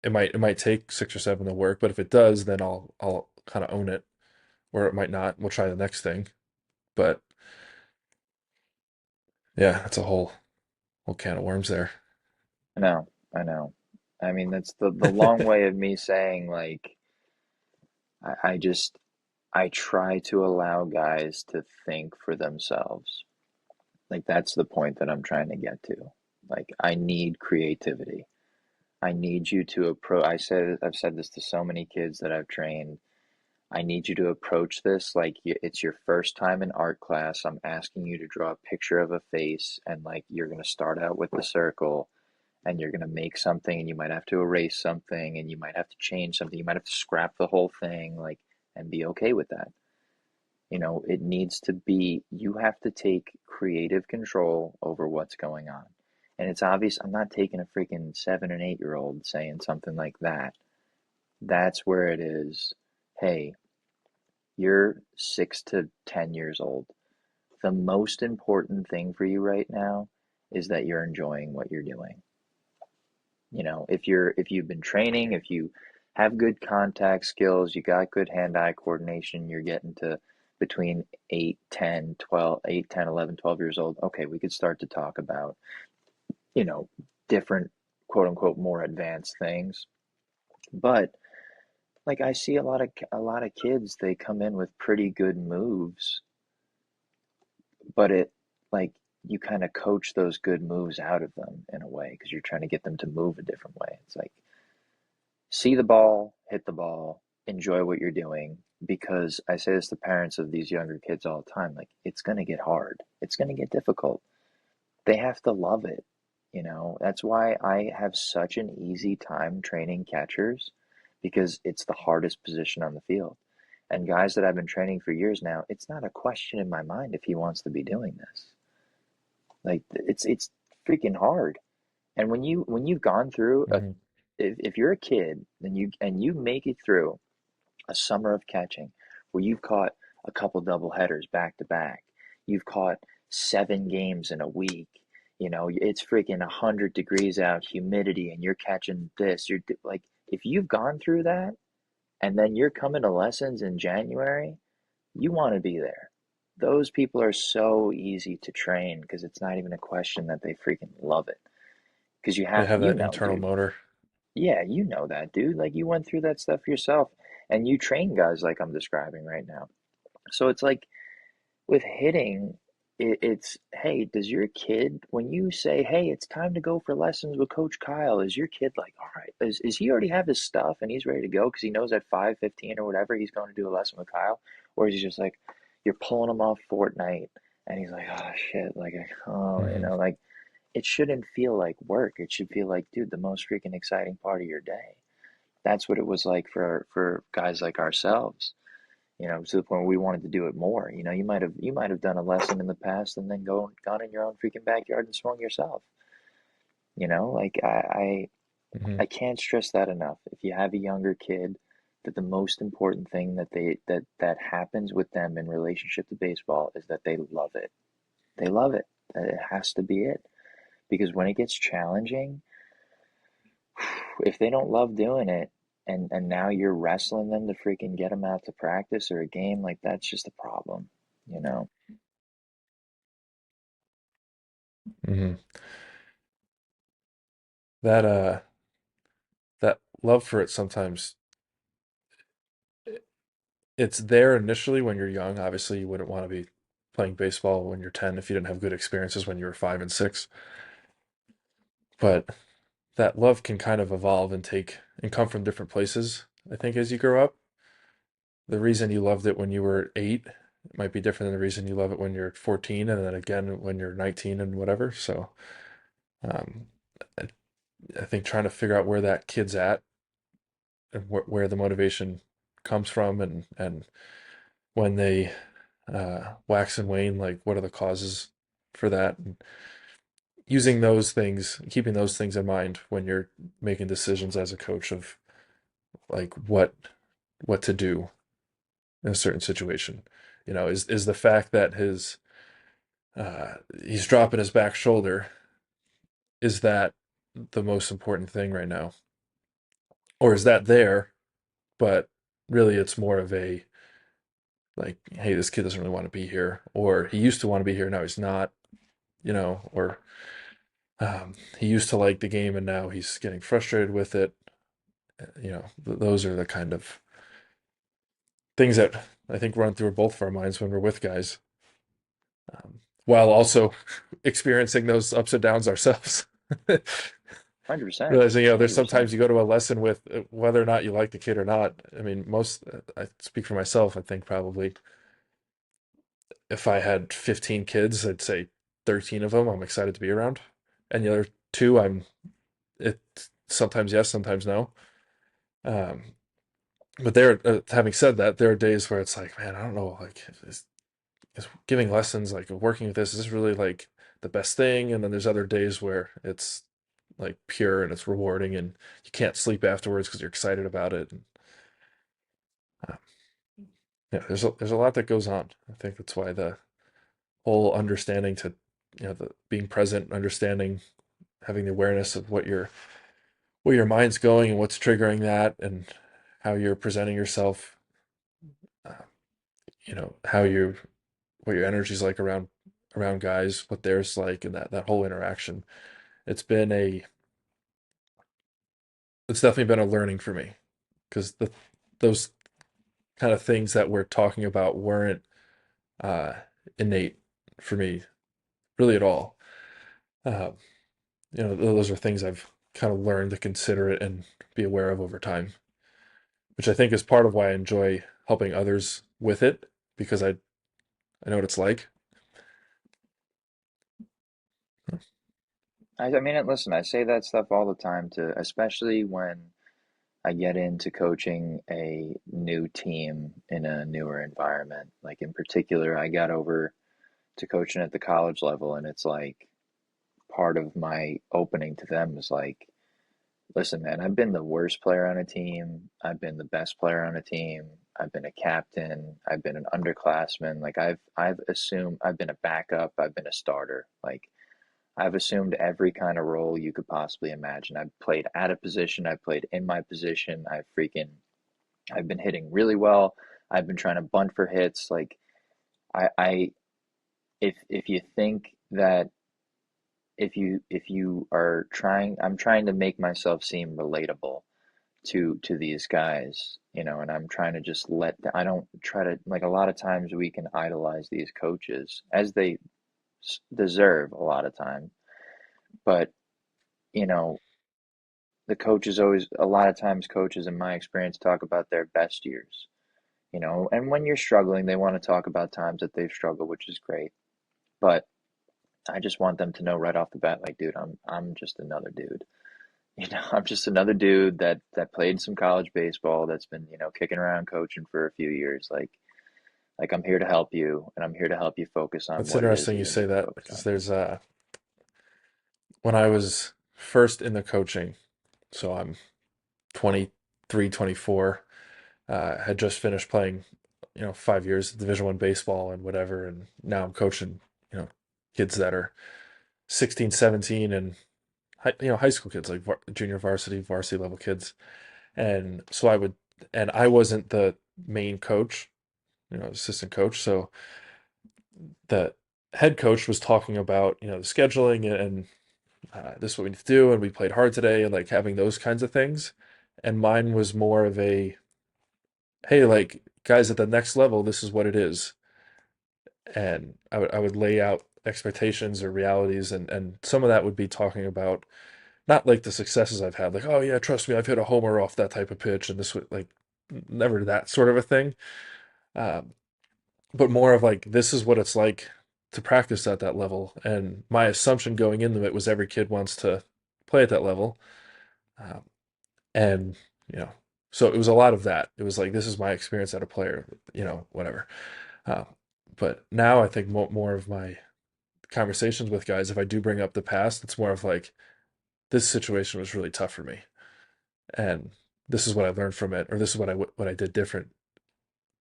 It might take 6 or 7 to work, but if it does, then I'll kind of own it. Or it might not. We'll try the next thing. But yeah, that's a whole can of worms there. I know, I know. I mean, that's the long way of me saying like I try to allow guys to think for themselves. Like that's the point that I'm trying to get to. Like I need creativity. I need you to approach. I've said this to so many kids that I've trained. I need you to approach this like it's your first time in art class. I'm asking you to draw a picture of a face, and like you're going to start out with the circle, and you're going to make something, and you might have to erase something, and you might have to change something. You might have to scrap the whole thing, like, and be okay with that. It needs to be, you have to take creative control over what's going on. And it's obvious I'm not taking a freaking 7 and 8 year old saying something like that. That's where it is. Hey, you're 6 to 10 years old. The most important thing for you right now is that you're enjoying what you're doing. If you've been training, if you have good contact skills, you got good hand-eye coordination, you're getting to between 8, 10, 12, 8, 10, 11, 12 years old. Okay, we could start to talk about, you know, different quote unquote more advanced things. But like I see a lot of kids, they come in with pretty good moves, but it like you kind of coach those good moves out of them in a way because you're trying to get them to move a different way. It's like see the ball, hit the ball, enjoy what you're doing. Because I say this to parents of these younger kids all the time, like it's gonna get hard. It's gonna get difficult. They have to love it. That's why I have such an easy time training catchers because it's the hardest position on the field. And guys that I've been training for years now, it's not a question in my mind if he wants to be doing this. Like it's freaking hard. And when you've gone through a Hmm. if you're a kid and you make it through a summer of catching where you've caught a couple double headers back to back, you've caught 7 games in a week. It's freaking 100 degrees out, humidity, and you're catching this. You're like, if you've gone through that, and then you're coming to lessons in January, you want to be there. Those people are so easy to train because it's not even a question that they freaking love it. Because They have that internal dude. motor. Yeah, you know that, dude. Like you went through that stuff yourself and you train guys like I'm describing right now. So it's like with hitting, it's, hey, does your kid, when you say, hey, it's time to go for lessons with Coach Kyle, is your kid like, all right, is he already have his stuff and he's ready to go because he knows at 5:15 or whatever he's going to do a lesson with Kyle? Or is he just like, you're pulling him off Fortnite and he's like, oh shit, like, oh, Hmm. like it shouldn't feel like work. It should feel like, dude, the most freaking exciting part of your day. That's what it was like for guys like ourselves, to the point where we wanted to do it more. You might have done a lesson in the past and then gone in your own freaking backyard and swung yourself. Like Hmm. I can't stress that enough. If you have a younger kid, that the most important thing that happens with them in relationship to baseball is that they love it. They love it. It has to be it. Because when it gets challenging, if they don't love doing it, and now you're wrestling them to freaking get them out to practice or a game, like that's just a problem, you know? Hmm. That that love for it sometimes it's there initially when you're young. Obviously, you wouldn't want to be playing baseball when you're 10 if you didn't have good experiences when you were 5 and 6. But that love can kind of evolve and take and come from different places, I think, as you grow up. The reason you loved it when you were 8 might be different than the reason you love it when you're 14 and then again when you're 19 and whatever. So, um, I, I think trying to figure out where that kid's at and where the motivation comes from and when they wax and wane, like what are the causes for that? And using those things, keeping those things in mind when you're making decisions as a coach of like what to do in a certain situation. Is the fact that he's dropping his back shoulder, is that the most important thing right now? Or is that there, but really it's more of a like, hey, this kid doesn't really want to be here, or he used to want to be here, now he's not, or he used to like the game and now he's getting frustrated with it. Those are the kind of things that I think run through both of our minds when we're with guys, while also experiencing those ups and downs ourselves. 100%. Realizing, there's 100%. sometimes you go to a lesson with whether or not you like the kid or not. I mean, I speak for myself, I think probably if I had 15 kids, I'd say 13 of them I'm excited to be around. And the other two, it sometimes yes, sometimes no. Um, but having said that, there are days where it's like, man, I don't know, like, is giving lessons, like working with this, is this really like the best thing? And then there's other days where it's like pure and it's rewarding and you can't sleep afterwards because you're excited about it. And uh, yeah, there's a lot that goes on. I think that's why the whole understanding to, the being present, understanding, having the awareness of where your mind's going and what's triggering that and how you're presenting yourself, uh, how you what your energy's like around guys, what theirs like, and that whole interaction. It's been a it's definitely been a learning for me because the those kind of things that we're talking about weren't uh, innate for me really at all. Uh, those are things I've kind of learn to consider it and be aware of over time, which I think is part of why I enjoy helping others with it because I know what it's like. I mean, listen, I say that stuff all the time to, especially when I get into coaching a new team in a newer environment. Like in particular, I got over to coaching at the college level, and it's like part of my opening to them is like, listen, man, I've been the worst player on a team. I've been the best player on a team. I've been a captain. I've been an underclassman. Like I've assumed I've been a backup. I've been a starter. Like I've assumed every kind of role you could possibly imagine. I've played at a position. I've played in my position. I've been hitting really well. I've been trying to bunt for hits. Like I if you think that if you are trying, I'm trying to make myself seem relatable to these guys, and I'm trying to just I don't try to, like, a lot of times we can idolize these coaches as they deserve a lot of time, but you know, the coaches always, a lot of times coaches in my experience talk about their best years, and when you're struggling, they want to talk about times that they've struggled, which is great. But I just want them to know right off the bat, like, dude, I'm just another dude. I'm just another dude that played some college baseball that's been, kicking around coaching for a few years. Like I'm here to help you, and I'm here to help you focus on It's what it is interesting that you you need say to that focus because on. there's when I was first in the coaching, so I'm 23, 24, had just finished playing, 5 years of Division One baseball and whatever, and now I'm coaching, kids that are 16, 17, and high school kids like junior varsity level kids. And so and I wasn't the main coach, assistant coach. So the head coach was talking about, the scheduling and this is what we need to do. And we played hard today and like having those kinds of things. And mine was more of a, hey, like guys at the next level, this is what it is. And I would lay out expectations or realities. And some of that would be talking about not like the successes I've had, like, oh yeah, trust me, I've hit a homer off that type of pitch. And this would like never that sort of a thing. Um, but more of like this is what it's like to practice at that level. And my assumption going into it was every kid wants to play at that level, um, and you know, so it was a lot of that. It was like this is my experience at a player, whatever. Uh, but now I think more of my conversations with guys, if I do bring up the past, it's more of like this situation was really tough for me, and this is what I learned from it, or this is what I did different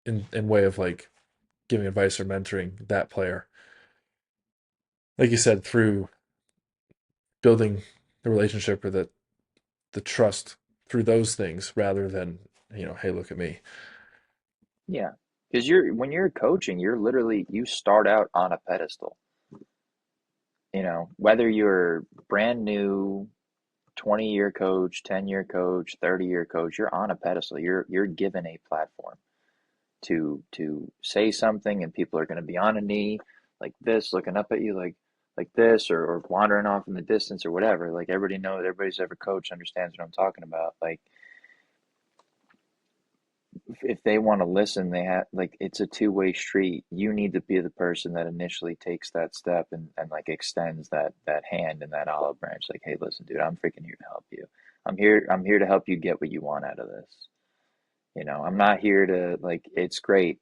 in way of like giving advice or mentoring that player like you said, through building the relationship or the trust through those things rather than, hey, look at me. Yeah, because when you're coaching, you start out on a pedestal. Whether you're brand new, 20-year coach, 10-year coach, 30-year coach, you're on a pedestal. You're given a platform to say something, and people are going to be on a knee like this, looking up at you like this, or wandering off in the distance or whatever. Like everybody's ever coached understands what I'm talking about. Like if they want to listen, they have, like, it's a two-way street. You need to be the person that initially takes that step and like extends that hand and that olive branch. Like, hey, listen, dude, I'm freaking here to help you. I'm here to help you get what you want out of this. I'm not here to, like, it's great.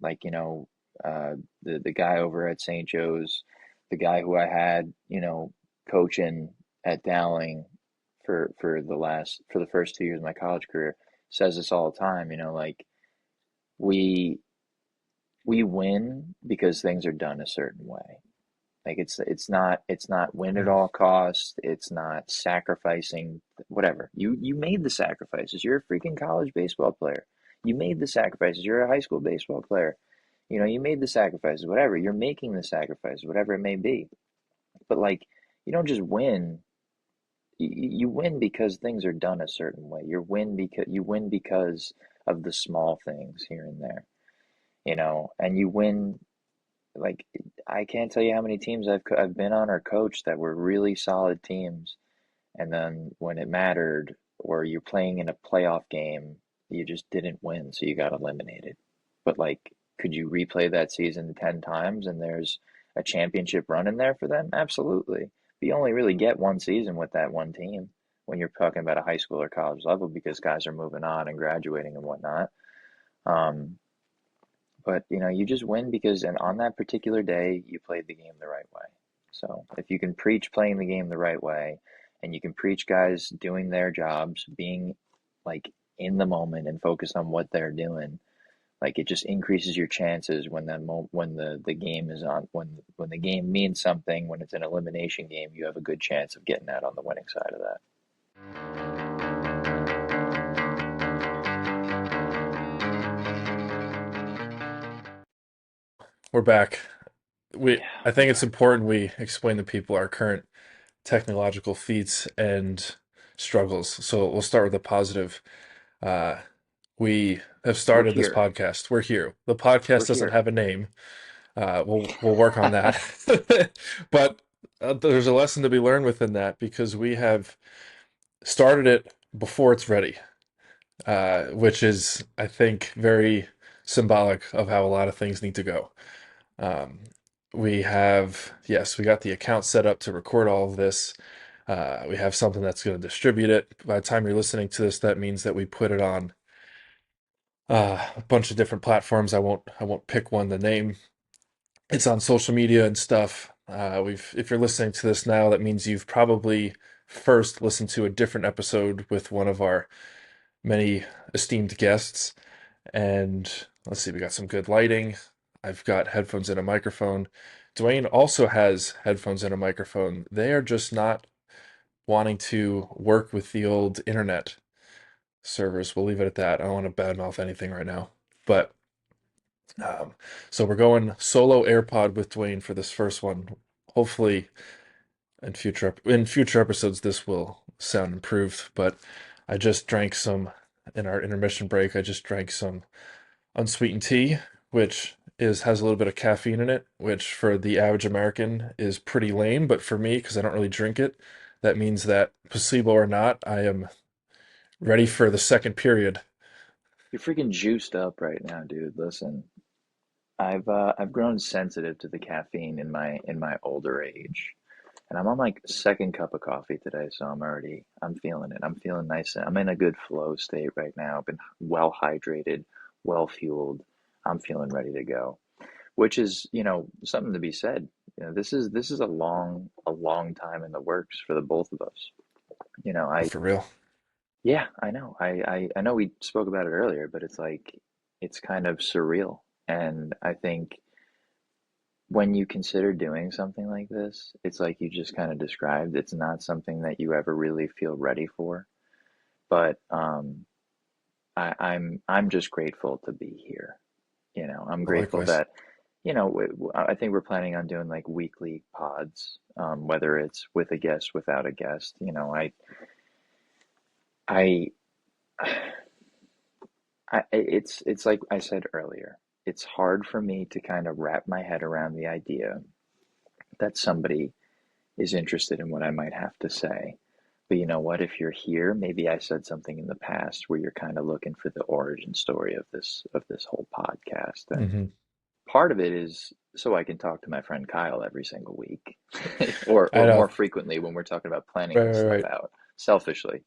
Like, the guy over at St. Joe's, the guy who I had, coaching at Dowling for the first 2 years of my college career, says this all the time, like, we we win because things are done a certain way. Like it's not win at Mm. all costs. It's not sacrificing whatever. You made the sacrifices. You're a freaking college baseball player. You made the sacrifices. You're a high school baseball player. You made the sacrifices, whatever. You're making the sacrifices, whatever it may be. But like you don't just win. You win because things are done a certain way. You win because of the small things here and there. And you win, like, I can't tell you how many teams I've been on or coached that were really solid teams, And then when it mattered, or you're playing in a playoff game, you just didn't win, so you got eliminated. But like, could you replay that season 10 times and there's a championship run in there for them? Absolutely. But you only really get one season with that one team when you're talking about a high school or college level because guys are moving on and graduating and whatnot. Um, but you just win because and on that particular day you played the game the right way. So if you can preach playing the game the right way and you can preach guys doing their jobs, being like in the moment and focus on what they're doing, like it just increases your chances when the game is on when the game means something, when it's an elimination game, you have a good chance of getting out on the winning side of that. We're back. Yeah, I we're think it's back. important we explain to people our current technological feats and struggles. So we'll start with the positive. Uh, we have We're started this here. podcast. We're here. The We're podcast doesn't here. have a name. We'll work on that. But there's a lesson to be learned within that because we have started it before it's ready, which is, I think, very symbolic of how a lot of things need to go. Um, yes, we got the account set up to record all of this. We have something that's going to distribute it. By the time you're listening to this, that means that we put it on a bunch of different platforms. I won't pick one to name. It's on social media and stuff. If you're listening to this now, that means you've probably first listened to a different episode with one of our many esteemed guests. And let's see, we got some good lighting. I've got headphones and a microphone. Dwayne also has headphones and a microphone. They are just not wanting to work with the old internet servers. We'll leave it at that. I don't want to badmouth anything right now. But um, so we're going solo AirPod with Dwayne for this first one. Hopefully, in future episodes, this will sound improved. But I just drank some in our intermission break. I just drank some unsweetened tea, which has a little bit of caffeine in it, which for the average American is pretty lame. But for me, because I don't really drink it, that means that placebo or not, I am ready for the second period. You're freaking juiced up right now, dude. Listen, I've grown sensitive to the caffeine in my older age. And I'm on like second cup of coffee today, so I'm feeling it. I'm feeling nice. I'm in a good flow state right now. I've been well hydrated, well fueled. I'm feeling ready to go, which is, something to be said. This is a long time in the works for the both of us. Oh, I for real. Yeah, I know. I know we spoke about it earlier, but it's like it's kind of surreal. And I think when you consider doing something like this, it's like you just kind of described, it's not something that you ever really feel ready for. But I'm just grateful to be here. I'm Oh, grateful likewise. that, I think we're planning on doing like weekly pods, whether it's with a guest, without a guest. I it's like I said earlier, it's hard for me to kind of wrap my head around the idea that somebody is interested in what I might have to say. But you know what? If you're here, maybe I said something in the past where you're kind of looking for the origin story of this whole podcast. And Hmm. part of it is so I can talk to my friend Kyle every single week, I or know. more frequently when we're talking about planning Right, this right, stuff right. out, selfishly.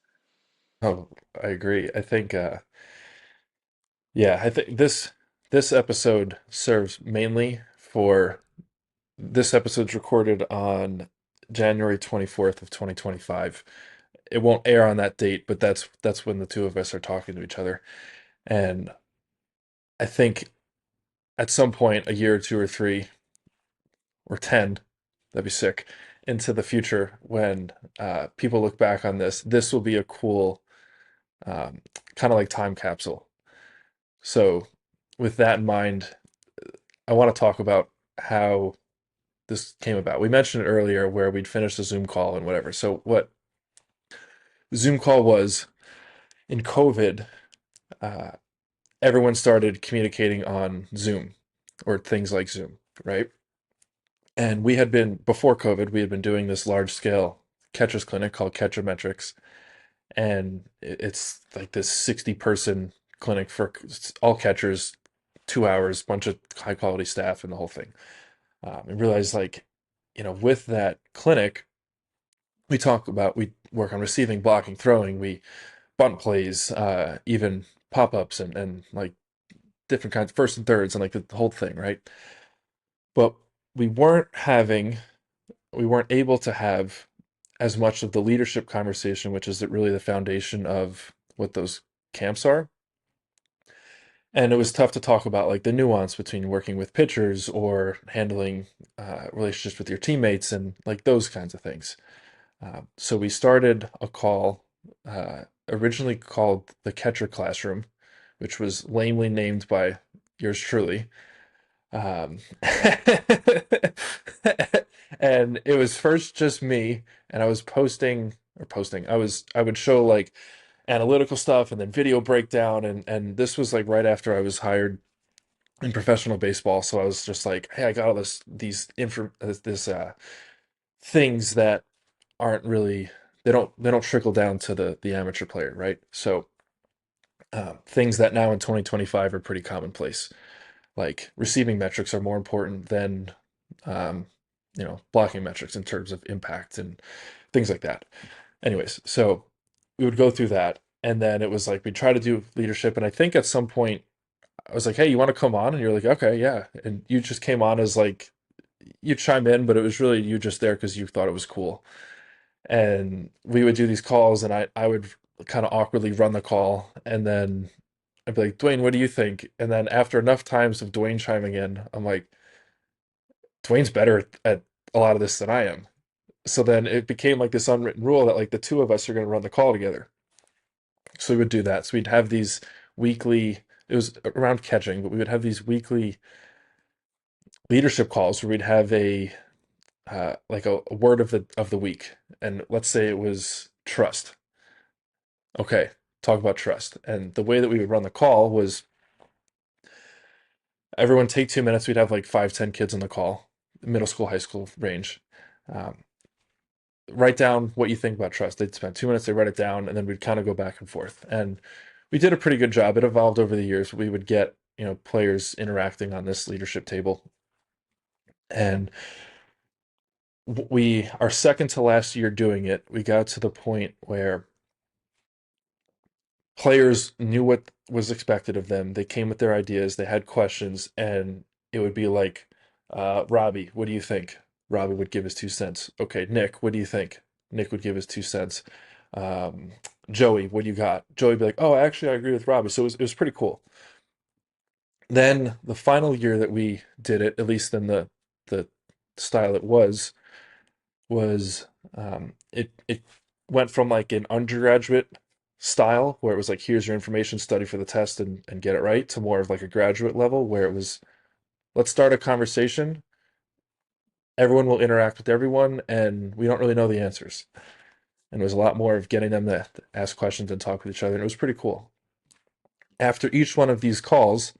Oh, I agree. I think, yeah, I think this episode serves mainly for this episode's recorded on January 24th of 2025. It won't air on that date, but that's when the two of us are talking to each other. And I think at some point, a year or two or three or 10, that'd be sick, into the future when people look back on this will be a cool um, kind of like time capsule. So, with that in mind, I want to talk about how this came about. We mentioned it earlier where we'd finished a Zoom call and whatever. So, what Zoom call was in COVID, uh, everyone started communicating on Zoom or things like Zoom, right? And we had been, before COVID, we had been doing this large scale catcher's clinic called Catcher Metrics, and it's like this 60-person clinic for all catchers, 2 hours, bunch of high quality staff, and the whole thing. And realized like, with that clinic, we work on receiving, blocking, throwing, we bunt plays, even pop ups and like different kinds, first and thirds, and like the whole thing, right? But we weren't having, we weren't able to have as much of the leadership conversation, which is really the foundation of what those camps are. And it was tough to talk about like the nuance between working with pitchers or handling relationships with your teammates and like those kinds of things. So we started a call, originally called the Catcher Classroom, which was lamely named by yours truly. Um, and it was first just me, and I was posting. I would show like analytical stuff and then video breakdown, and this was like right after I was hired in professional baseball, so I was just like, hey, I got all these info this things that aren't really they don't trickle down to the amateur player, right? So things that now in 2025 are pretty commonplace, like receiving metrics are more important than um, blocking metrics in terms of impact and things like that. Anyways, so we would go through that, and then it was like we try to do leadership, and I think at some point I was like, hey, you want to come on? And you're like, okay, yeah, and you just came on as like you chime in, but it was really you just there because you thought it was cool. And we would do these calls, and I would kind of awkwardly run the call, and then I'd be like, Dwayne, what do you think? And then after enough times of Dwayne chiming in, I'm like, Dwayne's better at a lot of this than I am. So then it became like this unwritten rule that like the two of us are going to run the call together. So we would do that. So we'd have these weekly, it was around catching, but we would have these weekly leadership calls where we'd have a word of the week. And let's say it was trust. Okay, talk about trust. And the way that we would run the call was everyone take 2 minutes. We'd have like 5, 10 kids on the call, middle school, high school range. Um, Write down what you think about trust. They'd spend 2 minutes, they write it down, and then we'd kind of go back and forth. And we did a pretty good job. It evolved over the years. We would get, players interacting on this leadership table. And we, our second to last year doing it, we got to the point where players knew what was expected of them. They came with their ideas, they had questions, and it would be like, Robbie, what do you think? Robbie would give his 2 cents. Okay, Nick, what do you think? Nick would give his 2 cents. Um, Joey, what do you got? Joey would be like, oh, actually, I agree with Robbie. So it was pretty cool. Then the final year that we did it, at least in the style it was it went from like an undergraduate style where it was like here's your information, study for the test and get it right, to more of like a graduate level where it was let's start a conversation, everyone will interact with everyone, and we don't really know the answers. And it was a lot more of getting them to ask questions and talk with each other, and it was pretty cool. After each one of these calls,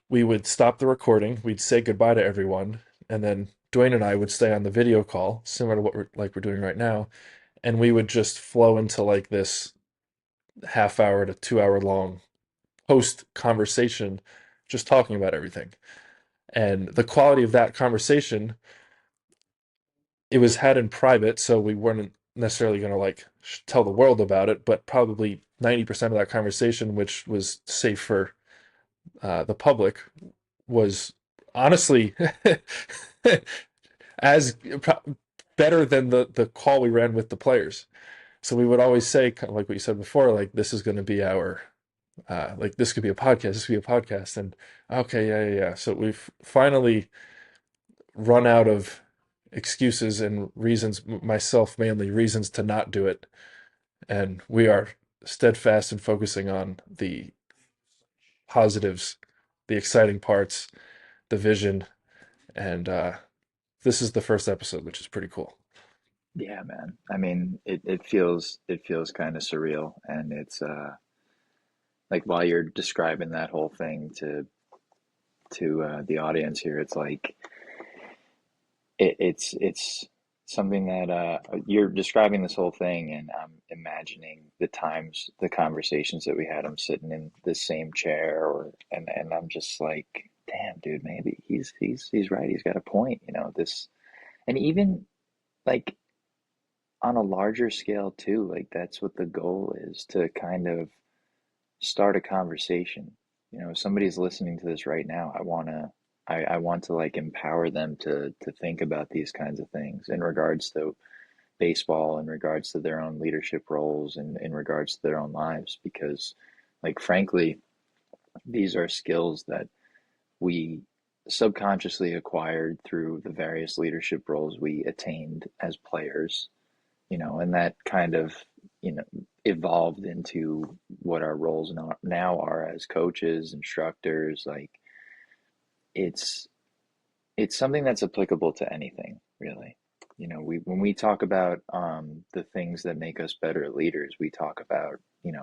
we would stop the recording, we'd say goodbye to everyone, and then Dwayne and I would stay on the video call, similar to what we're doing right now, and we would just flow into like this half hour to 2 hour long post conversation, just talking about everything. And the quality of that conversation, it was had in private, so we weren't necessarily going to like tell the world about it, but probably 90% of that conversation, which was safe for the public, was honestly as better than the call we ran with the players. So we would always say, kind of like what you said before, like this is going to be our like this could be a podcast, this could be a podcast, and okay, yeah, yeah, yeah. So we've finally run out of excuses and reasons, myself mainly, reasons to not do it, and we are steadfast in focusing on the positives, the exciting parts, the vision, and this is the first episode, which is pretty cool. Yeah, man. I mean, it feels kind of surreal, and it's like while you're describing that whole thing to the audience here, it's like it's something that you're describing this whole thing, and I'm imagining the times, the conversations that we had. I'm sitting in the same chair, or and I'm just like, damn, dude, maybe he's right. He's got a point, this, and even like on a larger scale too. Like that's what the goal is, to kind of start a conversation. If somebody's listening to this right now, I want to like empower them to think about these kinds of things in regards to baseball, in regards to their own leadership roles, and in regards to their own lives, because like frankly, these are skills that we subconsciously acquired through the various leadership roles we attained as players, and that kind of, you know, evolved into what our roles now are as coaches, instructors. Like it's it's something that's applicable to anything, really. We when we talk about the things that make us better leaders, we talk about,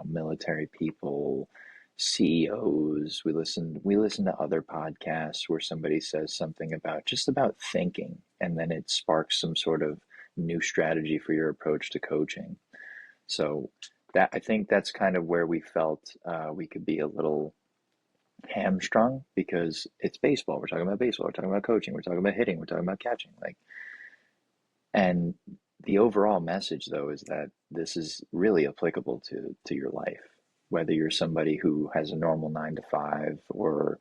military people, CEOs. We listen to other podcasts where somebody says something about just about thinking, and then it sparks some sort of new strategy for your approach to coaching. So that I think that's kind of where we felt we could be a little hamstrung, because it's baseball. We're talking about baseball. We're talking about coaching. We're talking about hitting. We're talking about catching. Like, and the overall message though is that this is really applicable to your life, whether you're somebody who has a normal 9 to 5, or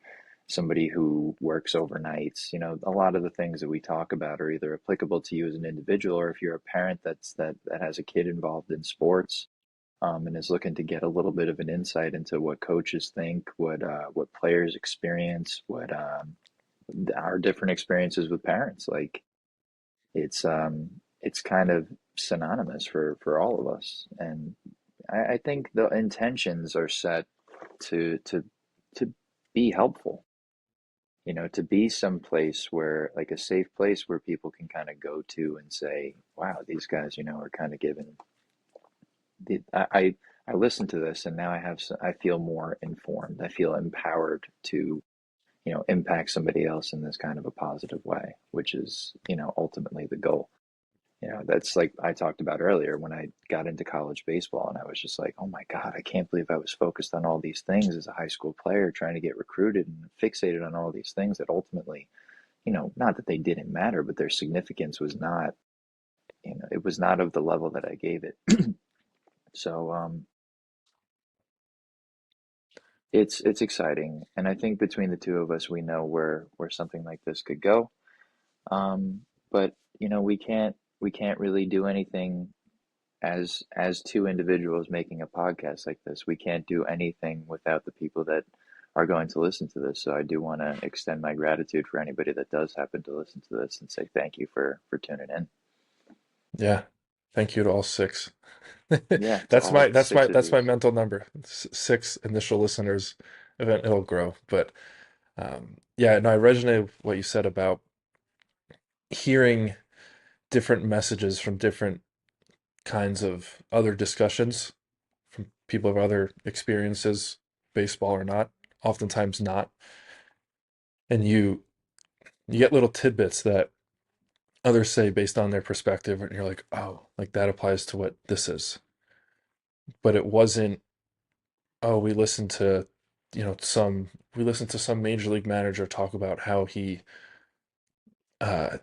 somebody who works overnights. A lot of the things that we talk about are either applicable to you as an individual, or if you're a parent that has a kid involved in sports, and is looking to get a little bit of an insight into what coaches think, what players experience, what our different experiences with parents. Like it's kind of synonymous for all of us, and I think the intentions are set to be helpful. To be some place where, like a safe place where people can kind of go to and say, "Wow, these guys, are kind of giving I listened to this, and now I feel more informed. I feel empowered to, impact somebody else in this kind of a positive way, which is, ultimately the goal. That's like I talked about earlier when I got into college baseball, and I was just like, oh my God, I can't believe I was focused on all these things as a high school player, trying to get recruited and fixated on all these things that ultimately, not that they didn't matter, but their significance was not, it was not of the level that I gave it. So, it's exciting, and I think between the two of us, we know where something like this could go. But we can't really do anything as two individuals making a podcast like this. We can't do anything without the people that are going to listen to this. So I do want to extend my gratitude for anybody that does happen to listen to this, and say thank you for tuning in. Yeah. Thank you to all six. Yeah, to That's all my that's my six of that's you. my mental number. Six initial listeners. Event it'll grow. But yeah, no, I resonate with what you said about hearing different messages from different kinds of other discussions from people of other experiences, baseball or not, oftentimes not. And you get little tidbits that others say based on their perspective, and you're like, oh, like that applies to what this is. But it wasn't, oh, we listened to some major league manager talk about how he uh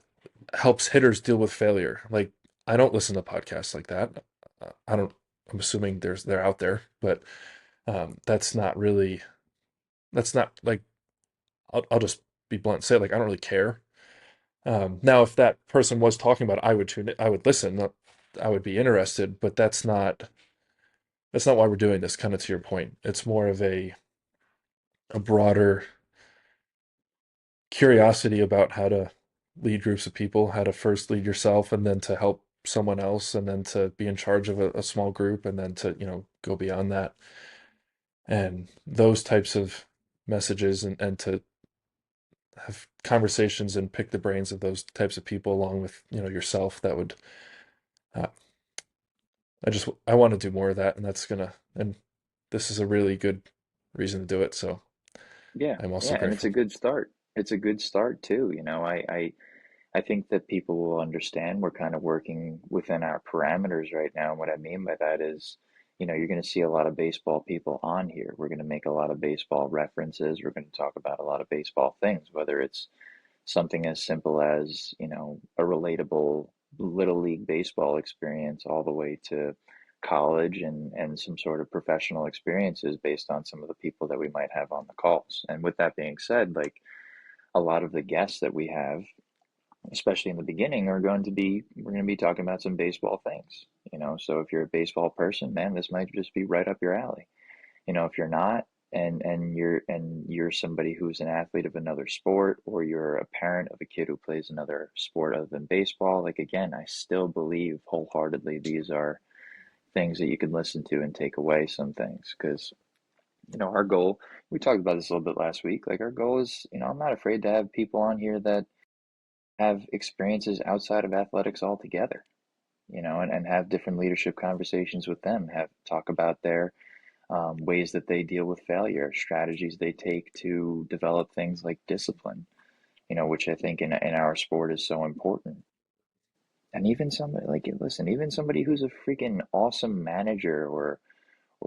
helps hitters deal with failure. Like I don't listen to podcasts like that. I don't I'm assuming they're out there, but that's not really that's not like I'll just be blunt and say like I don't really care. Now if that person was talking about it, I would tune it, I would listen, I would be interested, but that's not why we're doing this, kind of to your point. It's more of a broader curiosity about how to lead groups of people, how to first lead yourself and then to help someone else and then to be in charge of a small group and then to, go beyond that. And those types of messages and to have conversations and pick the brains of those types of people along with, yourself, that would uh, I want to do more of that, and and this is a really good reason to do it. So Yeah, I'm also yeah, and it's a grateful. good start. It's a good start too. I think that people will understand we're kind of working within our parameters right now. And what I mean by that is, you're going to see a lot of baseball people on here. We're going to make a lot of baseball references. We're going to talk about a lot of baseball things, whether it's something as simple as, a relatable little league baseball experience all the way to college and some sort of professional experiences based on some of the people that we might have on the calls. And with that being said, like a lot of the guests that we have, especially in the beginning, we're going to be talking about some baseball things. So if you're a baseball person, man, this might just be right up your alley. If you're not, and you're somebody who's an athlete of another sport, or you're a parent of a kid who plays another sport other than baseball, like again, I still believe wholeheartedly these are things that you can listen to and take away some things. Because our goal, we talked about this a little bit last week, like our goal is, I'm not afraid to have people on here that have experiences outside of athletics altogether, and have different leadership conversations with them, have talk about their ways that they deal with failure, strategies they take to develop things like discipline, which I think in our sport is so important. And even somebody like, listen, even somebody who's a freaking awesome manager or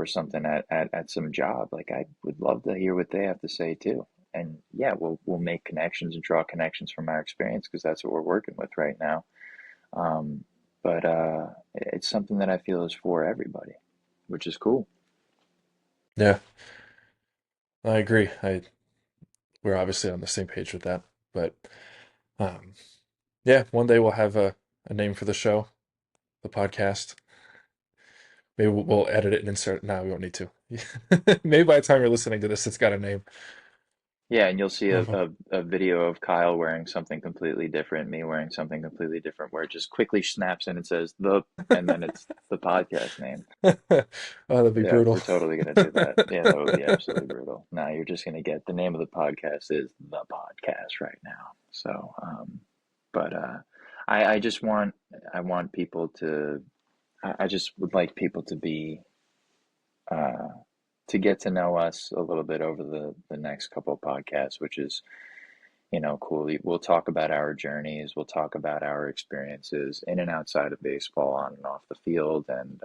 something at some job, like I would love to hear what they have to say too. And yeah, we'll make connections and draw connections from our experience because that's what we're working with right now. Um, but it's something that I feel is for everybody, which is cool. Yeah, I agree. We're obviously on the same page with that, but um, yeah, one day we'll have a name for the show, the podcast. Maybe we'll edit it and insert. No, we won't need to. Maybe by the time you're listening to this, it's got a name. Yeah, and you'll see a, Uh-huh. a video of Kyle wearing something completely different, me wearing something completely different, where it just quickly snaps in and says and then it's the podcast name. Oh, that'd be Yeah, brutal. we're totally gonna do that. Yeah, that would be absolutely brutal. Now you're just gonna get the name of the podcast is the podcast right now. So, but I just want people to, I just would like people to be, uh, to get to know us a little bit over the next couple of podcasts, which is cool. We'll talk about our journeys. We'll talk about our experiences in and outside of baseball, on and off the field, and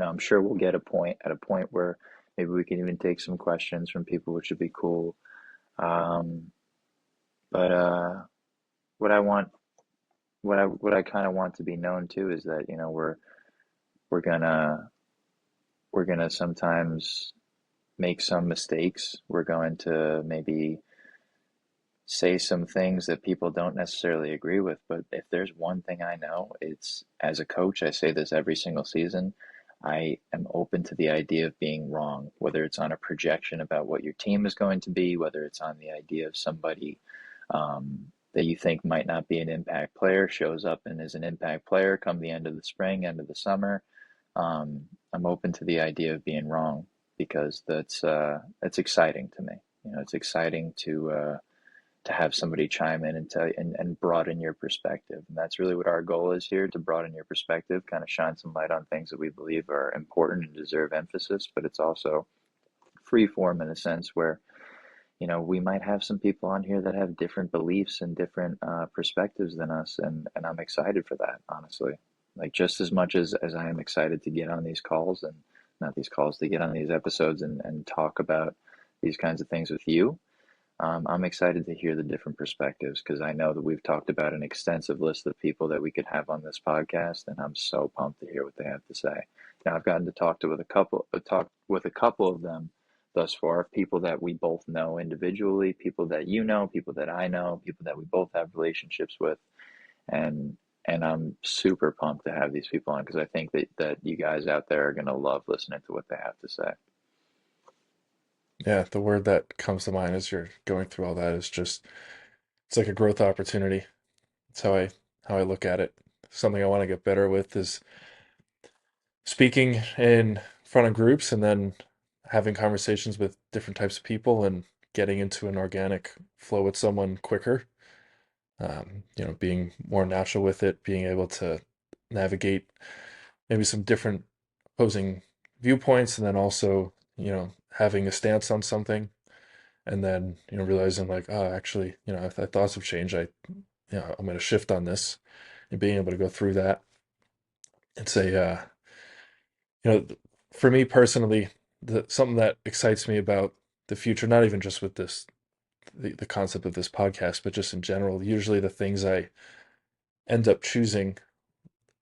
I'm sure we'll get a point where maybe we can even take some questions from people, which would be cool. Um, but what I want, what I kind of want to be known too is that we're gonna we're gonna sometimes make some mistakes. We're going to maybe say some things that people don't necessarily agree with. But if there's one thing I know, it's as a coach, I say this every single season. I am open to the idea of being wrong, whether it's on a projection about what your team is going to be, whether it's on the idea of somebody that you think might not be an impact player shows up and is an impact player come the end of the spring, end of the summer. I'm open to the idea of being wrong because that's exciting to me. It's exciting to have somebody chime in and tell you and broaden your perspective. And that's really what our goal is here, to broaden your perspective, kind of shine some light on things that we believe are important and deserve emphasis, but it's also free form in a sense where, we might have some people on here that have different beliefs and different perspectives than us. And I'm excited for that, honestly. Like just as much as I am excited to get on these calls and not these calls, to get on these episodes and talk about these kinds of things with you. I'm excited to hear the different perspectives because I know that we've talked about an extensive list of people that we could have on this podcast, and I'm so pumped to hear what they have to say. Now, I've gotten to talk with a couple of them thus far, people that we both know individually, people that people that I know, people that we both have relationships with, and I'm super pumped to have these people on because I think that you guys out there are gonna love listening to what they have to say. Yeah, the word that comes to mind as you're going through all that is just it's like a growth opportunity. That's how I look at it. Something I want to get better with is speaking in front of groups and then having conversations with different types of people and getting into an organic flow with someone quicker. Being more natural with it, being able to navigate maybe some different opposing viewpoints, and then also, having a stance on something, and then, realizing like, oh, actually, if my thoughts have changed, I'm going to shift on this, and being able to go through that. It's a, you know, for me personally, something that excites me about the future, not even just with the concept of this podcast, but just in general, usually the things I end up choosing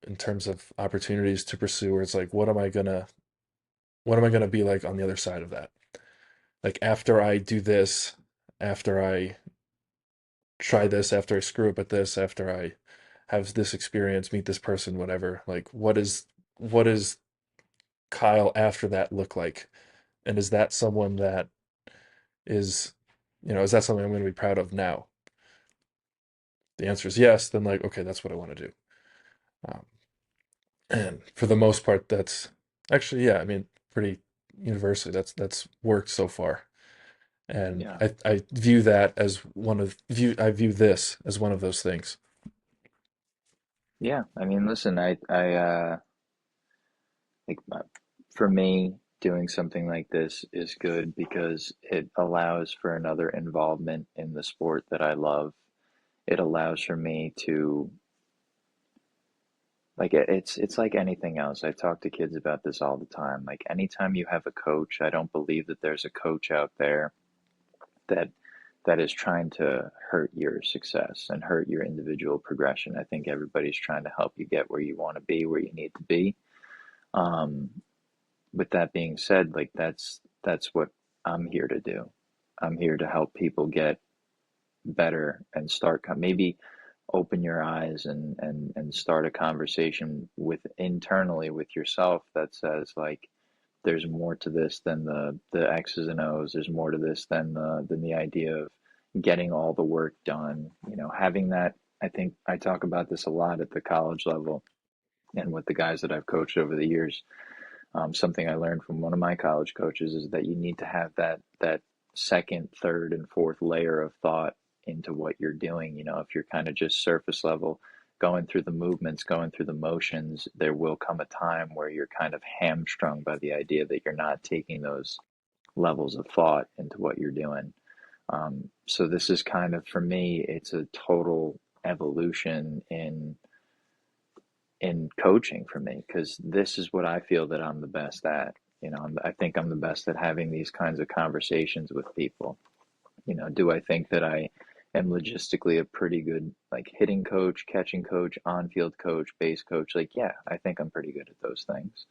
in terms of opportunities to pursue, where it's like, what am I gonna be like on the other side of that? Like after I do this, after I try this, after I screw up at this, after I have this experience, meet this person, whatever, like what is Kyle after that look like? And is that someone that is, is that something I'm going to be proud of now? The answer is yes. Then like, okay, that's what I want to do. Um, and for the most part, that's actually, yeah, I mean, pretty universally, that's worked so far. And Yeah. I view that as I view this as one of those things. Yeah. I mean, listen, like for me, doing something like this is good because it allows for another involvement in the sport that I love. It allows for me to like it's like anything else. I talk to kids about this all the time. Like anytime you have a coach, I don't believe that there's a coach out there that that is trying to hurt your success and hurt your individual progression. I think everybody's trying to help you get where you want to be, where you need to be. Um, with that being said, like that's what I'm here to do. I'm here to help people get better and start maybe open your eyes and start a conversation with internally with yourself that says like there's more to this than the X's and O's. There's more to this than the idea of getting all the work done. You know, having that. I think I talk about this a lot at the college level and with the guys that I've coached over the years. Something I learned from one of my college coaches is that you need to have that second, third, and fourth layer of thought into what you're doing. You know, if you're kind of just surface level, going through the movements, going through the motions, there will come a time where you're kind of hamstrung by the idea that you're not taking those levels of thought into what you're doing. So this is kind of for me, it's a total evolution in coaching for me because this is what I feel that I'm the best at. You know, I think I'm the best at having these kinds of conversations with people. You know, do I think that I am logistically a pretty good like hitting coach, catching coach, on-field coach, base coach? Like, yeah, I think I'm pretty good at those things.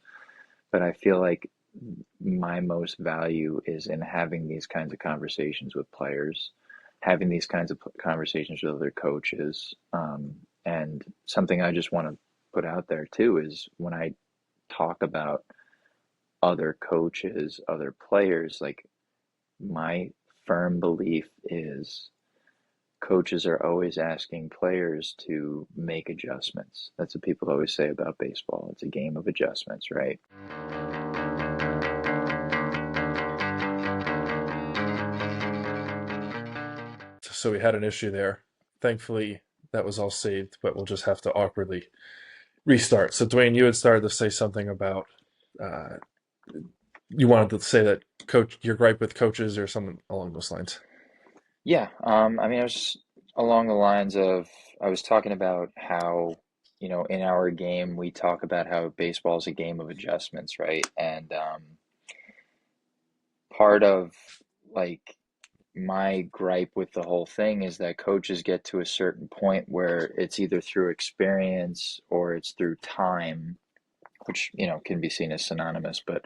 But I feel like my most value is in having these kinds of conversations with players, having these kinds of conversations with other coaches. And something I just want to put out there too is when I talk about other coaches, other players, like my firm belief is coaches are always asking players to make adjustments. That's what people always say about baseball. It's a game of adjustments, right? So we had an issue there. Thankfully, that was all saved, but we'll just have to awkwardly restart. So Dwayne, you had started to say something about uh, you wanted to say that coach your gripe with coaches or something along those lines. Yeah, I mean, I was along the lines of I was talking about how, you know, in our game we talk about how baseball is a game of adjustments, right? And part of like my gripe with the whole thing is that coaches get to a certain point where it's either through experience or it's through time, which, you know, can be seen as synonymous, but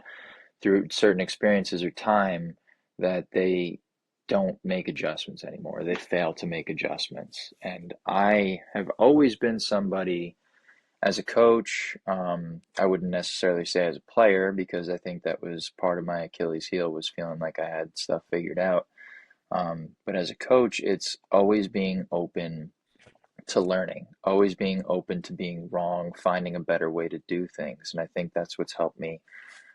through certain experiences or time that they don't make adjustments anymore. They fail to make adjustments. And I have always been somebody as a coach, I wouldn't necessarily say as a player because I think that was part of my Achilles heel was feeling like I had stuff figured out. But as a coach, it's always being open to learning, always being open to being wrong, finding a better way to do things. And I think that's what's helped me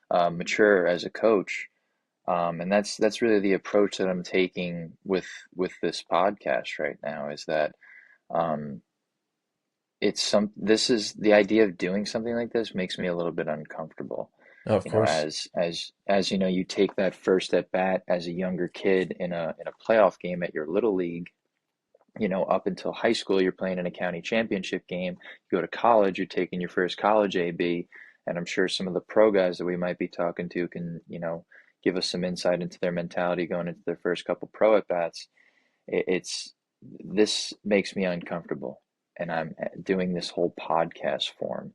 mature as a coach. And that's really the approach that I'm taking with this podcast right now is that um, this is the idea of doing something like this makes me a little bit uncomfortable. Oh, of You know, course. as you know, you take that first at bat as a younger kid in a playoff game at your little league, up until high school, you're playing in a county championship game. You go to college, you're taking your first college AB, and I'm sure some of the pro guys that we might be talking to can, give us some insight into their mentality going into their first couple pro at bats. It's this makes me uncomfortable, and I'm doing this whole podcast form.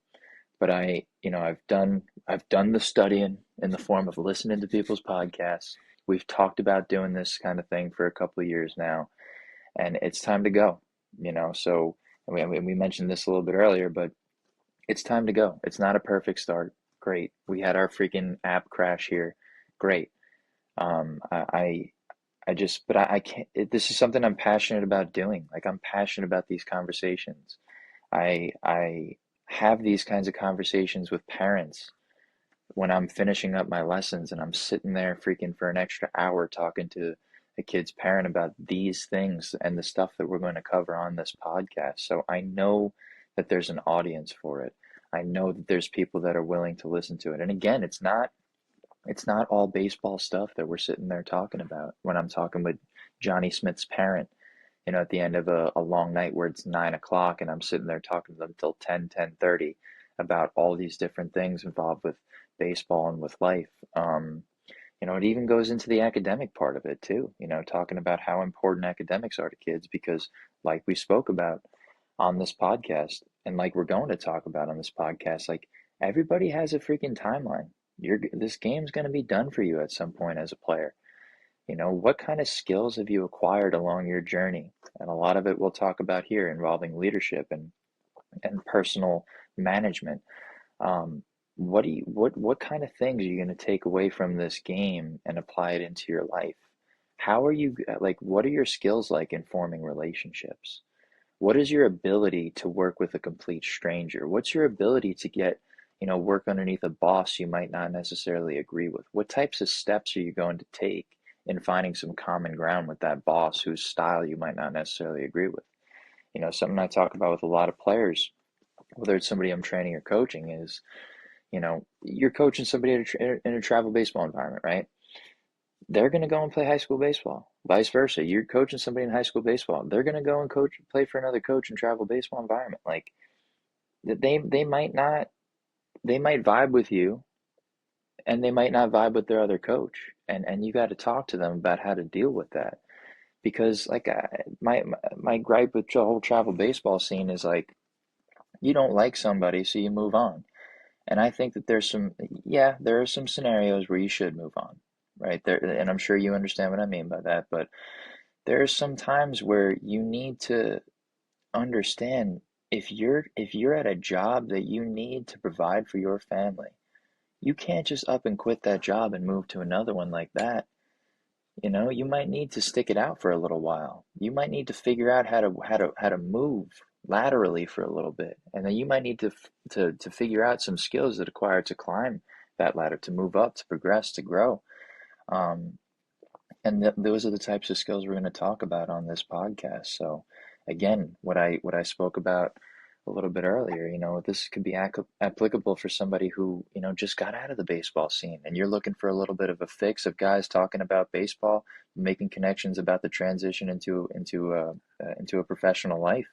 But I've done the studying in the form of listening to people's podcasts. We've talked about doing this kind of thing for a couple of years now, and it's time to go. So we mentioned this a little bit earlier, but it's time to go. It's not a perfect start. Great. We had our freaking app crash here. Great. I just, but I can't. This is something I'm passionate about doing. Like I'm passionate about these conversations. I have these kinds of conversations with parents when I'm finishing up my lessons and I'm sitting there freaking for an extra hour talking to a kid's parent about these things and the stuff that we're going to cover on this podcast. So I know that there's an audience for it. I know that there's people that are willing to listen to it. And again, it's not all baseball stuff that we're sitting there talking about when I'm talking with Johnny Smith's parent, at the end of a long night where it's 9 o'clock and I'm sitting there talking to them till 10:30 about all these different things involved with baseball and with life. It even goes into the academic part of it too, talking about how important academics are to kids because, like we spoke about on this podcast, and like we're going to talk about on this podcast, like everybody has a freaking timeline. This game's going to be done for you at some point as a player. What kind of skills have you acquired along your journey? And a lot of it we'll talk about here involving leadership and personal management. What kind of things are you going to take away from this game and apply it into your life? How are you like what are your skills like in forming relationships? What is your ability to work with a complete stranger? What's your ability to work underneath a boss you might not necessarily agree with? What types of steps are you going to take in finding some common ground with that boss whose style you might not necessarily agree with? Something I talk about with a lot of players, whether it's somebody I'm training or coaching, is, you're coaching somebody in a travel baseball environment, right? They're going to go and play high school baseball. Vice versa, you're coaching somebody in high school baseball. They're going to go and play for another coach in travel baseball environment. Like they might not, they might vibe with you, and they might not vibe with their other coach, and you got to talk to them about how to deal with that. Because like my gripe with the whole travel baseball scene is like you don't like somebody, so you move on. And I think that yeah, there are some scenarios where you should move on, right? There, and I'm sure you understand what I mean by that, but there are some times where you need to understand if you're at a job that you need to provide for your family, you can't just up and quit that job and move to another one like that. You might need to stick it out for a little while. You might need to figure out how to move laterally for a little bit, and then you might need to figure out some skills that acquire to climb that ladder, to move up, to progress, to grow. Um, and those are the types of skills we're going to talk about on this podcast. So, again, what I spoke about a little bit earlier, this could be applicable for somebody who, just got out of the baseball scene and you're looking for a little bit of a fix of guys talking about baseball, making connections about the transition into a professional life.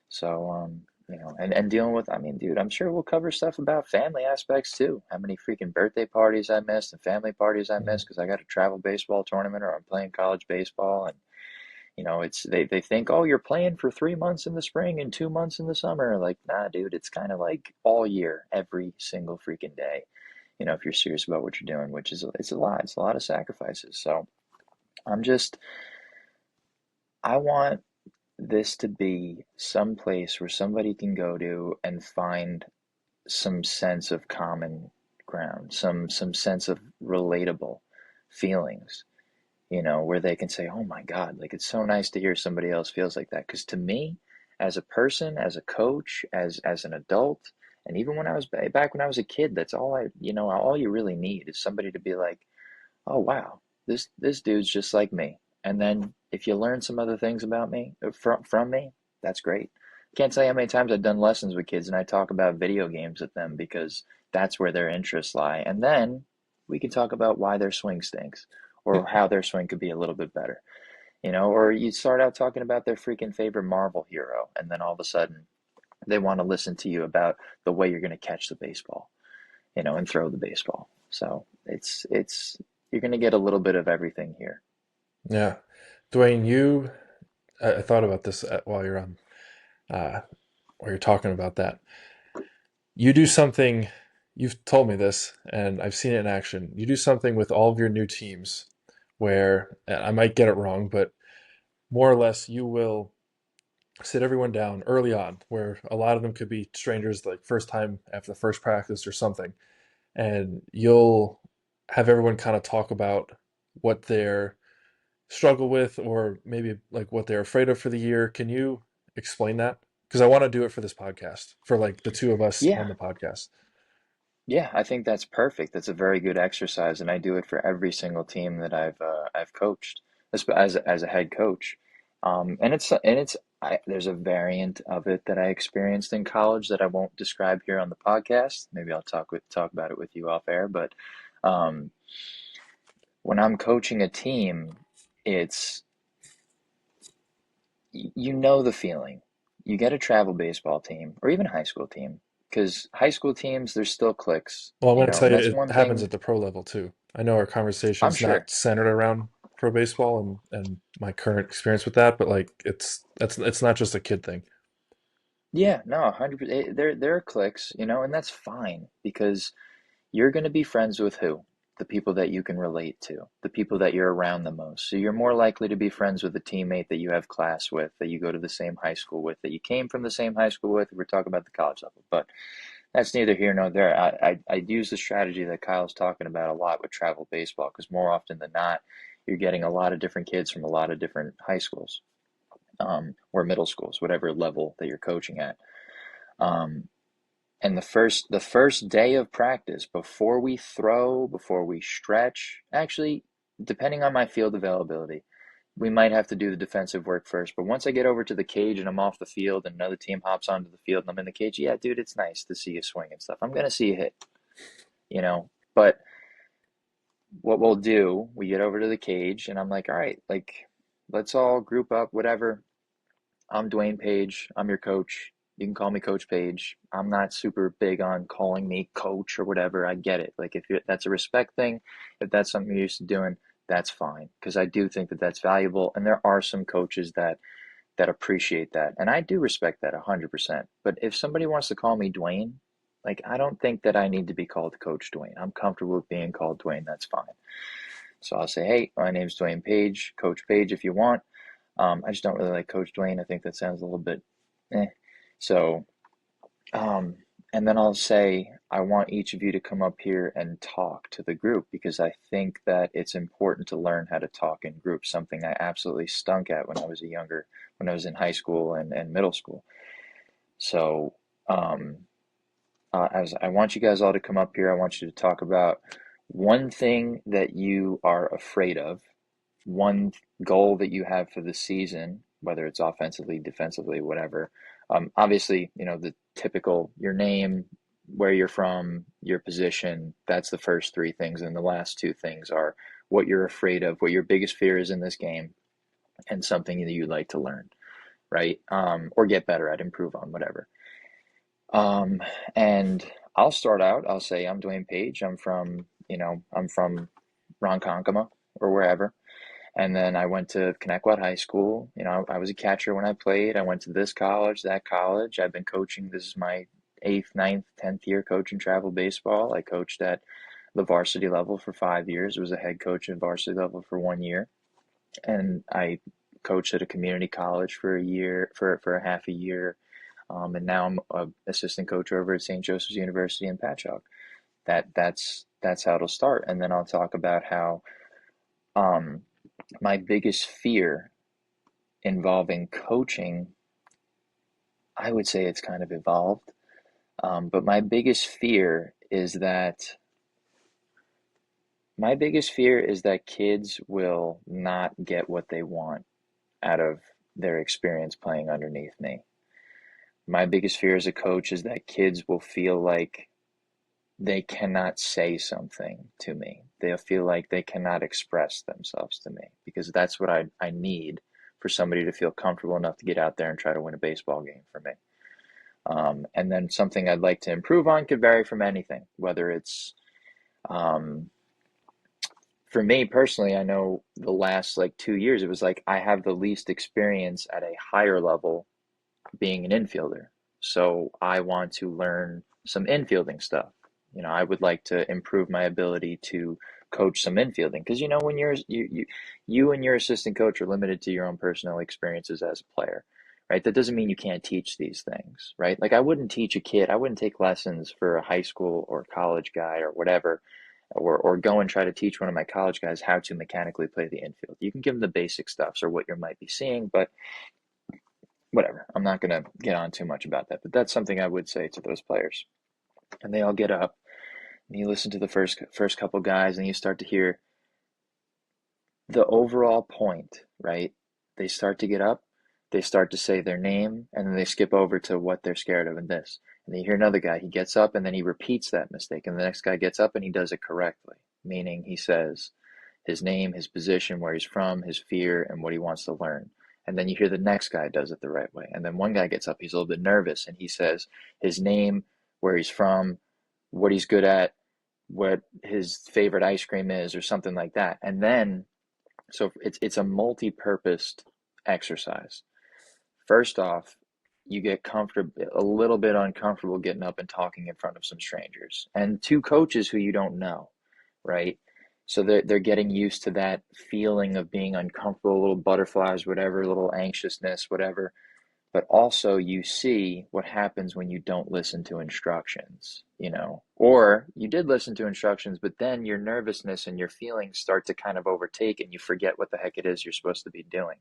So, and dealing with, I mean, dude, I'm sure we'll cover stuff about family aspects too. How many freaking birthday parties I missed and family parties I Mhm. missed because I got a travel baseball tournament or I'm playing college baseball. And, they think, oh, you're playing for 3 months in the spring and 2 months in the summer. Like, nah, dude, it's kind of like all year, every single freaking day. If you're serious about what you're doing, which is, it's a lot. It's a lot of sacrifices. So I'm just, I want this to be some place where somebody can go to and find some sense of common ground, some sense of relatable feelings, where they can say, "Oh my God, like it's so nice to hear somebody else feels like that." Because to me, as a person, as a coach, as an adult, and even when I was back when I was a kid, that's all you really need is somebody to be like, oh wow, this dude's just like me. And then if you learn some other things about me from me, that's great. Can't tell you how many times I've done lessons with kids and I talk about video games with them because that's where their interests lie. And then we can talk about why their swing stinks or how their swing could be a little bit better. or you start out talking about their freaking favorite Marvel hero, and then all of a sudden they want to listen to you about the way you're going to catch the baseball, and throw the baseball. So it's you're going to get a little bit of everything here. Yeah. Dwayne, I thought about this while you're on, uh, while you're talking about that. You do something, you've told me this, and I've seen it in action. You do something with all of your new teams where, and I might get it wrong, but more or less you will sit everyone down early on, where a lot of them could be strangers, like first time after the first practice or something, and you'll have everyone kind of talk about what they're struggle with or maybe like what they're afraid of for the year. Can you explain that? Because I want to do it for this podcast, for like the two of us Yeah, on the podcast. yeah, I think that's perfect. That's a very good exercise, and I do it for every single team that I've coached as a head coach. There's a variant of it that I experienced in college that I won't describe here on the podcast. Maybe I'll talk about it with you off air. But um, when I'm coaching a team, it's you know the feeling. You get a travel baseball team or even a high school team, because high school teams, there's still cliques, Well, I'm going to tell and you, that's it one happens thing at the pro level too. I know our I'm conversation's not sure. centered around pro baseball and my current experience with that, but like it's not just a kid thing. Yeah, no, 100%. There are cliques, and that's fine because you're going to be friends with who? The people that you can relate to, the people that you're around the most. So you're more likely to be friends with a teammate that you have class with, that you go to the same high school with, that you came from the same high school with. We're talking about the college level, but that's neither here nor there. I use the strategy that Kyle's talking about a lot with travel baseball because more often than not, you're getting a lot of different kids from a lot of different high schools, or middle schools, whatever level that you're coaching at. Um, and the first day of practice, before we throw, before we stretch, actually, depending on my field availability, we might have to do the defensive work first. But once I get over to the cage and I'm off the field and another team hops onto the field and I'm in the cage, yeah, dude, it's nice to see you swing and stuff. I'm gonna see you hit, you know. But what we'll do, we get over to the cage and I'm like, all right, like let's all group up, whatever. I'm Dwayne Page. I'm your coach. You can call me Coach Page. I'm not super big on calling me coach or whatever. I get it. Like if that's a respect thing, if that's something you're used to doing, that's fine. Because I do think that that's valuable, and there are some coaches that appreciate that, and I do respect that 100%. But if somebody wants to call me Dwayne, like I don't think that I need to be called Coach Dwayne. I'm comfortable with being called Dwayne. That's fine. So I'll say, hey, my name's Dwayne Page, Coach Page, if you want. I just don't really like Coach Dwayne. I think that sounds a little bit eh. So, um, and then I'll say, I want each of you to come up here and talk to the group because I think that it's important to learn how to talk in groups, something I absolutely stunk at when I was in high school and middle school. So, um, as I want you guys all to come up here, I want you to talk about one thing that you are afraid of, one goal that you have for the season, whether it's offensively, defensively, whatever. Obviously, the typical your name, where you're from, your position. That's the first three things. And the last two things are what you're afraid of, what your biggest fear is in this game, and something that you'd like to learn, right? Or get better at, improve on, whatever. And I'll start out. I'll say I'm Dwayne Page. I'm from Ronkonkoma or wherever. And then I went to Connecticut High School. I was a catcher when I played. I went to this college, that college. I've been coaching. This is my eighth, ninth, 10th year coaching travel baseball. I coached at the varsity level for 5 years. Was a head coach at varsity level for 1 year. And I coached at a community college for a year, for a half a year. And now I'm a assistant coach over at St. Joseph's University in Patchogue. That's how it'll start. And then I'll talk about how um, my biggest fear involving coaching, I would say it's kind of evolved. But my biggest fear is that kids will not get what they want out of their experience playing underneath me. My biggest fear as a coach is that kids will feel like they cannot say something to me. They'll feel like they cannot express themselves to me because that's what I need for somebody to feel comfortable enough to get out there and try to win a baseball game for me. And then something I'd like to improve on could vary from anything, whether it's um, for me personally, I know the last like 2 years, it was like I have the least experience at a higher level being an infielder. So I want to learn some infielding stuff. I would like to improve my ability to coach some infielding because when you and your assistant coach are limited to your own personal experiences as a player, right? That doesn't mean you can't teach these things, right? Like I wouldn't teach a kid, I wouldn't take lessons for a high school or college guy or whatever, or go and try to teach one of my college guys how to mechanically play the infield. You can give them the basic stuff or what you might be seeing, but whatever. I'm not going to get on too much about that, but that's something I would say to those players. And they all get up, and you listen to the first couple guys, and you start to hear the overall point, right? They start to get up, they start to say their name, and then they skip over to what they're scared of in this. And then you hear another guy, he gets up and then he repeats that mistake, and the next guy gets up and he does it correctly, meaning he says his name, his position, where he's from, his fear, and what he wants to learn. And then you hear the next guy does it the right way. And then one guy gets up, he's a little bit nervous, and he says his name, where he's from, what he's good at, what his favorite ice cream is, or something like that. And then, so it's a multi-purposed exercise. First off, you get comfortable, a little bit uncomfortable getting up and talking in front of some strangers and two coaches who you don't know, right? So they're getting used to that feeling of being uncomfortable, little butterflies, whatever, little anxiousness, whatever. But also you see what happens when you don't listen to instructions, or you did listen to instructions, but then your nervousness and your feelings start to kind of overtake and you forget what the heck it is you're supposed to be doing,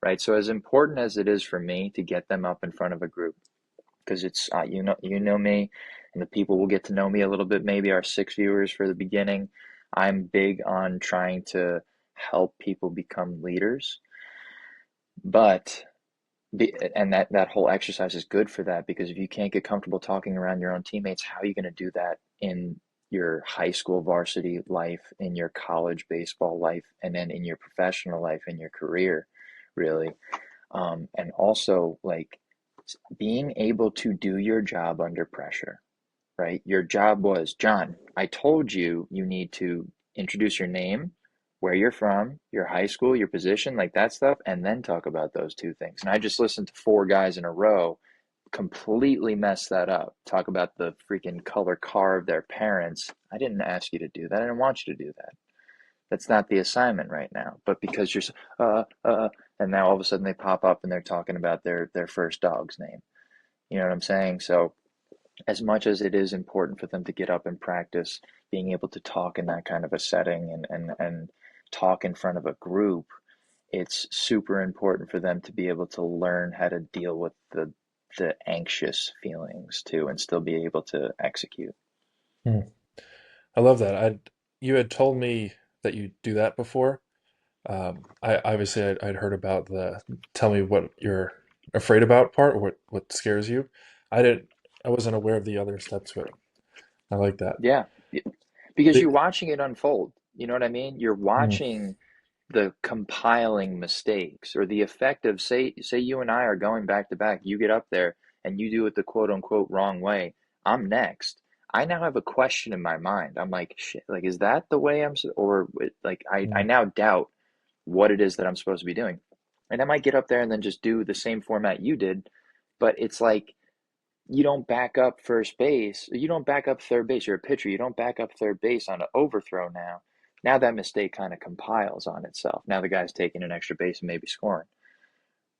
right? So as important as it is for me to get them up in front of a group, because it's you know me, and the people will get to know me a little bit, maybe our 6 viewers for the beginning. I'm big on trying to help people become leaders, but and that whole exercise is good for that, because if you can't get comfortable talking around your own teammates, how are you going to do that in your high school varsity life, in your college baseball life, and then in your professional life, in your career, really? And also, like, being able to do your job under pressure, right? Your job was, John, I told you you need to introduce your name, where you're from, your high school, your position, like that stuff, and then talk about those two things. And I just listened to four guys in a row completely mess that up. Talk about the freaking color car of their parents. I didn't ask you to do that. I didn't want you to do that. That's not the assignment right now. But because you're, and now all of a sudden they pop up and they're talking about their first dog's name. You know what I'm saying? So as much as it is important for them to get up and practice being able to talk in that kind of a setting, and talk in front of a group, it's super important for them to be able to learn how to deal with the anxious feelings too, and still be able to execute. Hmm. I love that. You had told me that you do that before. I obviously I'd heard about the tell me what you're afraid about part, or what scares you. I didn't. I wasn't aware of the other steps to it. I like that. Yeah, because you're The, watching it unfold. You know what I mean? You're mm, watching the compiling mistakes, or the effect of, say you and I are going back to back. You get up there and you do it the quote unquote wrong way. I'm next. I now have a question in my mind. I'm like, shit, like, is that the way or like, I mm, now doubt what it is that I'm supposed to be doing. And I might get up there and then just do the same format you did, but it's like, you don't back up first base. You don't back up third base. You're a pitcher. You don't back up third base on an overthrow now. Now that mistake kind of compiles on itself. Now the guy's taking an extra base and maybe scoring,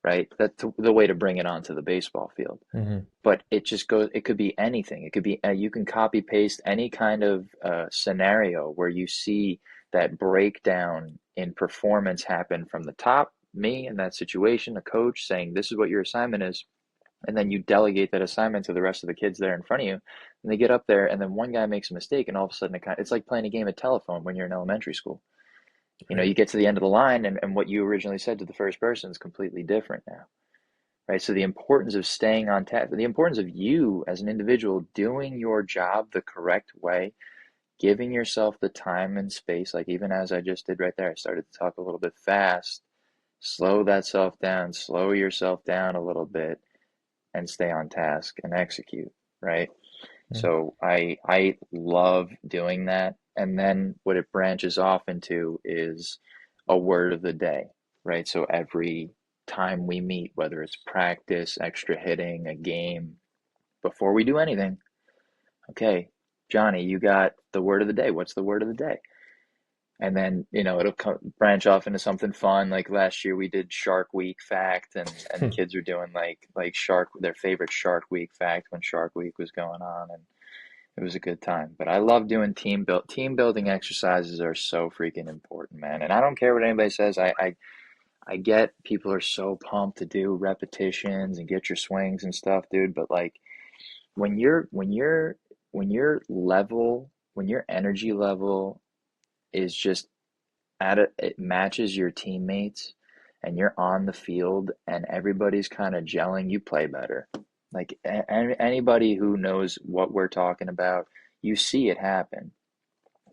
right? That's the way to bring it onto the baseball field. mhm. But it just goes, it could be anything. It could be, you can copy paste any kind of scenario where you see that breakdown in performance happen from the top, me in that situation, a coach saying, this is what your assignment is, and then you delegate that assignment to the rest of the kids there in front of you, and they get up there, and then one guy makes a mistake, and all of a sudden it's like playing a game of telephone when you're in elementary school. Right. You get to the end of the line, and what you originally said to the first person is completely different now, right? So the importance of staying on task, the importance of you as an individual doing your job the correct way, giving yourself the time and space, like even as I just did right there, I started to talk a little bit fast. Slow that self down, slow yourself down a little bit and stay on task and execute, right? Mm. So I love doing that. And then what it branches off into is a word of the day, right? So every time we meet, whether it's practice, extra hitting, a game, before we do anything, okay, Johnny, you got the word of the day. What's the word of the day? And then, it'll branch off into something fun. Like last year we did Shark Week fact, and kids are doing like shark their favorite Shark Week fact when Shark Week was going on, and it was a good time. But I love doing team building exercises are so freaking important, man. And I don't care what anybody says. I get people are so pumped to do repetitions and get your swings and stuff, dude. But like when your energy level is just it matches your teammates and you're on the field and everybody's kind of gelling, you play better. Like anybody who knows what we're talking about, you see it happen,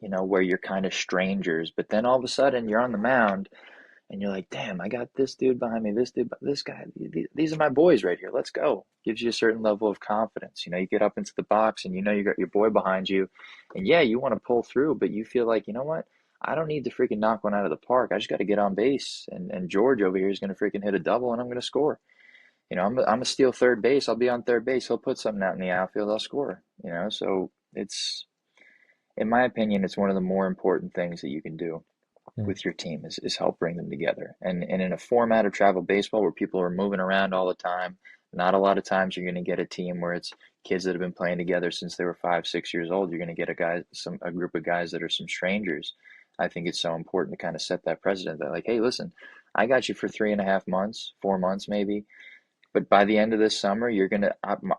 where you're kind of strangers, but then all of a sudden you're on the mound and you're like, damn, I got this dude behind me, this dude, this guy, these are my boys right here. Let's go. Gives you a certain level of confidence. You get up into the box and you got your boy behind you. And yeah, you want to pull through, but you feel like, you know what? I don't need to freaking knock one out of the park. I just got to get on base. And George over here is going to freaking hit a double and I'm going to score. I'm a steal third base. I'll be on third base. He'll put something out in the outfield. I'll score. So in my opinion, it's one of the more important things that you can do Mm. with your team is help bring them together. And in a format of travel baseball where people are moving around all the time, not a lot of times you're going to get a team where it's kids that have been playing together since they were 5, 6 years old. You're going to get a group of guys that are some strangers. I think it's so important to kind of set that precedent that like, hey, listen, I got you for 3.5 months, 4 months maybe, but by the end of this summer,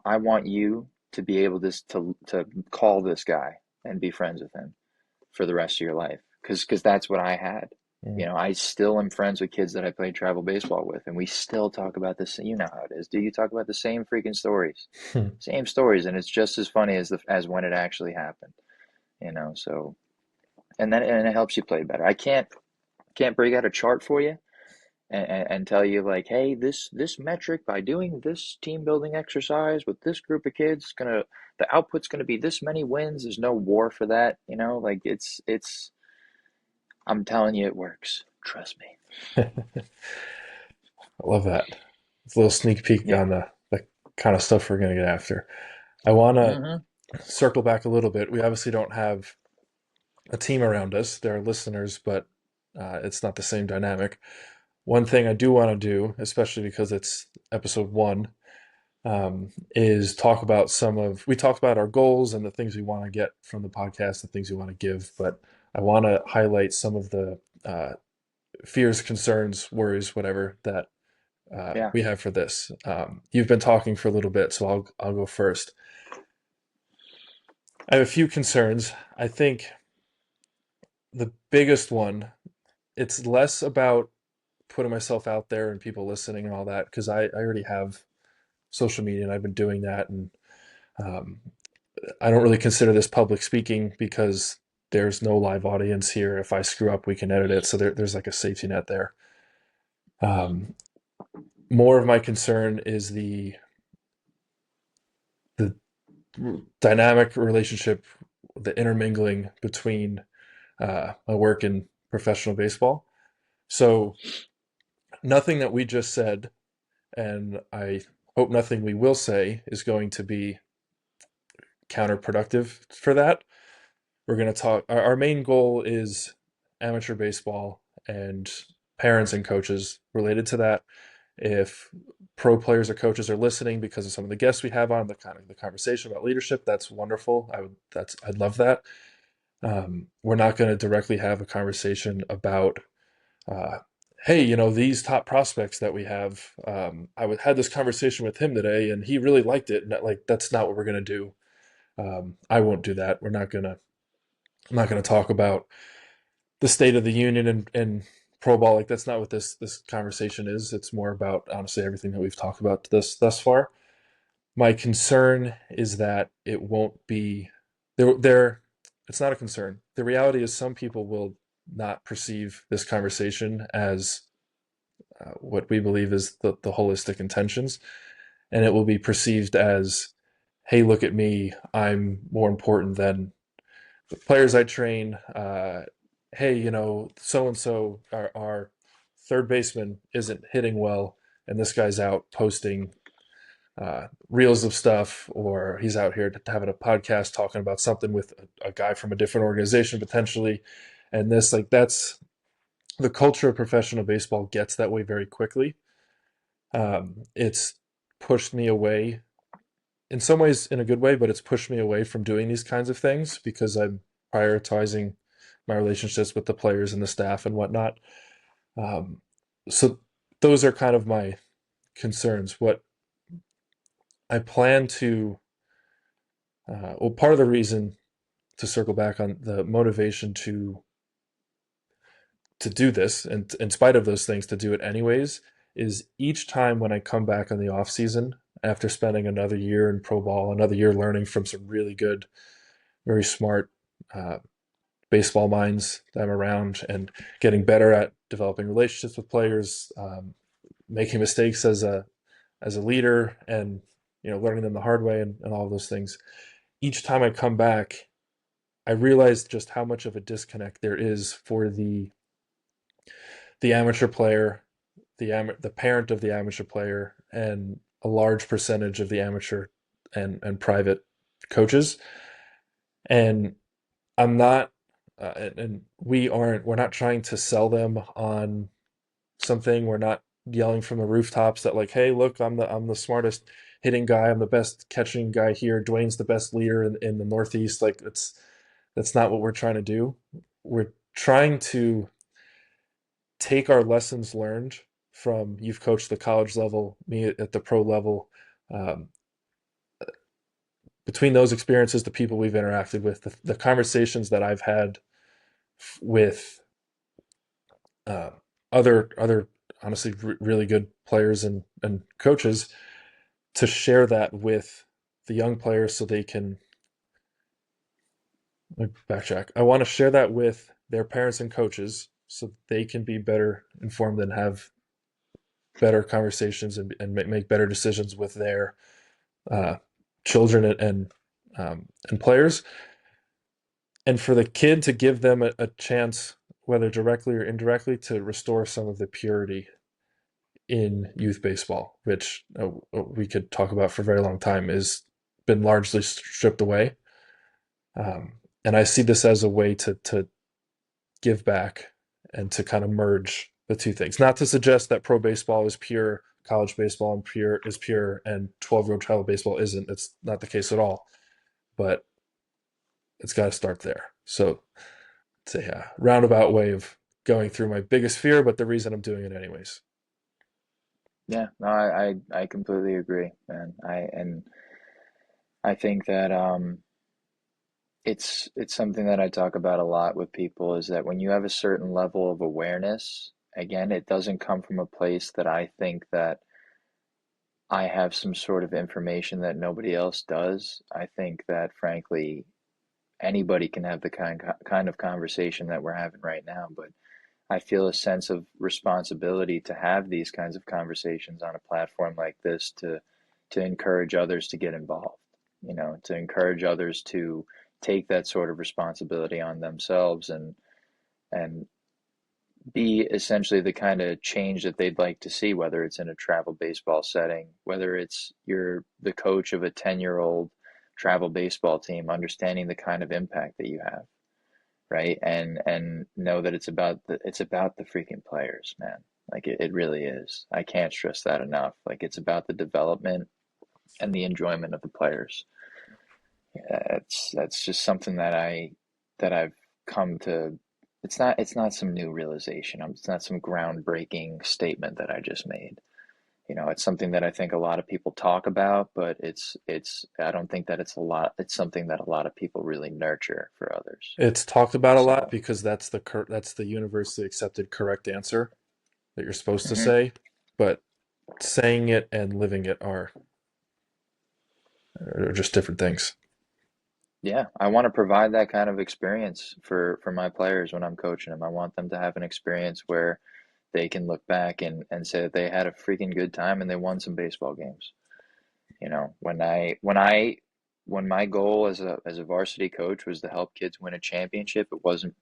I want you to be able to call this guy and be friends with him for the rest of your life because that's what I had. Mm. I still am friends with kids that I played travel baseball with, and we still talk about this. You know how it is. Do you talk about the same freaking stories, same stories, and it's just as funny as when it actually happened. So and it helps you play better. I can't break out a chart for you and tell you like, hey, this metric by doing this team building exercise with this group of kids, the output's gonna be this many wins. There's no war for that. Like it's I'm telling you, it works. Trust me. I love that. It's a little sneak peek Yeah. on the kind of stuff we're going to get after. I want to Hmm. circle back a little bit. We obviously don't have a team around us. There are listeners, but it's not the same dynamic. One thing I do want to do, especially because it's episode one, is talk about we talked about our goals and the things we want to get from the podcast, the things we want to give, but I want to highlight some of the fears, concerns, worries, whatever that Yeah. we have for this. You've been talking for a little bit, so I'll go first. I have a few concerns. I think the biggest one, it's less about putting myself out there and people listening and all that, because I already have social media and I've been doing that. And um, I don't really consider this public speaking because there's no live audience here. If I screw up, we can edit it. So there's like a safety net there. Um, More of my concern is the dynamic relationship, the intermingling between my work and professional baseball. So nothing that we just said, and I hope nothing we will say, is going to be counterproductive for that. We're going to talk. Our main goal is amateur baseball and parents and coaches related to that. If pro players or coaches are listening because of some of the guests we have on the kind of the conversation about leadership, that's wonderful. I'd love that. We're not going to directly have a conversation about, uh, hey, these top prospects that we have. Had this conversation with him today, and he really liked it. And like that's not what we're going to do. I won't do that. I'm not going to talk about the state of the union and pro ball. Like that's not what this conversation is. It's more about honestly everything that we've talked about this thus far. My concern is that it won't be there. it's not a concern. The reality is some people will not perceive this conversation as what we believe is the holistic intentions, and it will be perceived as, hey, look at me, I'm more important than the players I train. Hey, so and so, our third baseman isn't hitting well, and this guy's out posting reels of stuff, or he's out here having a podcast talking about something with a guy from a different organization potentially. And this, like, that's the culture of professional baseball gets that way very quickly. It's pushed me away in some ways in a good way, but it's pushed me away from doing these kinds of things because I'm prioritizing my relationships with the players and the staff and whatnot. Um, so those are kind of my concerns. What I plan to, well, part of the reason to circle back on the motivation to do this, and in spite of those things, to do it anyways, is each time when I come back on the off season after spending another year in pro ball, another year learning from some really good, very smart uh, baseball minds that I'm around, and getting better at developing relationships with players, making mistakes as a leader, and learning them the hard way, and all of those things. Each time I come back, I realize just how much of a disconnect there is for the amateur player, the parent of the amateur player, and a large percentage of the amateur and private coaches. And I'm not, and we're not trying to sell them on something. We're not yelling from the rooftops that, like, hey, look, I'm the smartest hitting guy. I'm the best catching guy here. Dwayne's the best leader in the Northeast. Like, that's not what we're trying to do. We're trying to take our lessons learned from you've coached the college level, me at the pro level, um, between those experiences, the people we've interacted with, the conversations that I've had with uh, other honestly really good players and coaches, to share that with the young players so they can, let me backtrack. I want to share that with their parents and coaches so they can be better informed and have better conversations and make better decisions with their uh, children and players, and for the kid to give them a chance, whether directly or indirectly, to restore some of the purity in youth baseball, which we could talk about for a very long time, is been largely stripped away. Um, and I see this as a way to give back and to kind of merge the two things. Not to suggest that pro baseball is pure, college baseball is pure, and 12-year-old travel baseball isn't. It's not the case at all. But it's got to start there. So it's a roundabout way of going through my biggest fear, but the reason I'm doing it anyways. Yeah, no, I completely agree, man. I think that it's something that I talk about a lot with people is that when you have a certain level of awareness, again, it doesn't come from a place that I think that I have some sort of information that nobody else does. I think that frankly, anybody can have the kind of conversation that we're having right now, but I feel a sense of responsibility to have these kinds of conversations on a platform like this to encourage others to get involved, to encourage others to take that sort of responsibility on themselves and be essentially the kind of change that they'd like to see, whether it's in a travel baseball setting, whether it's you're the coach of a 10-year-old travel baseball team, understanding the kind of impact that you have, right? And know that it's about the freaking players, man. Like it really is. I can't stress that enough. Like it's about the development and the enjoyment of the players. That's just something that I've come to. It's not some new realization. It's not some groundbreaking statement that I just made. It's something that I think a lot of people talk about, but I don't think that it's something that a lot of people really nurture for others. It's talked about a lot So, because that's the universally accepted correct answer that you're supposed to mhm. say, but saying it and living it are just different things. Yeah, I want to provide that kind of experience for my players when I'm coaching them. I want them to have an experience where they can look back and say that they had a freaking good time and they won some baseball games. You know, when my goal as a varsity coach was to help kids win a championship, it wasn't,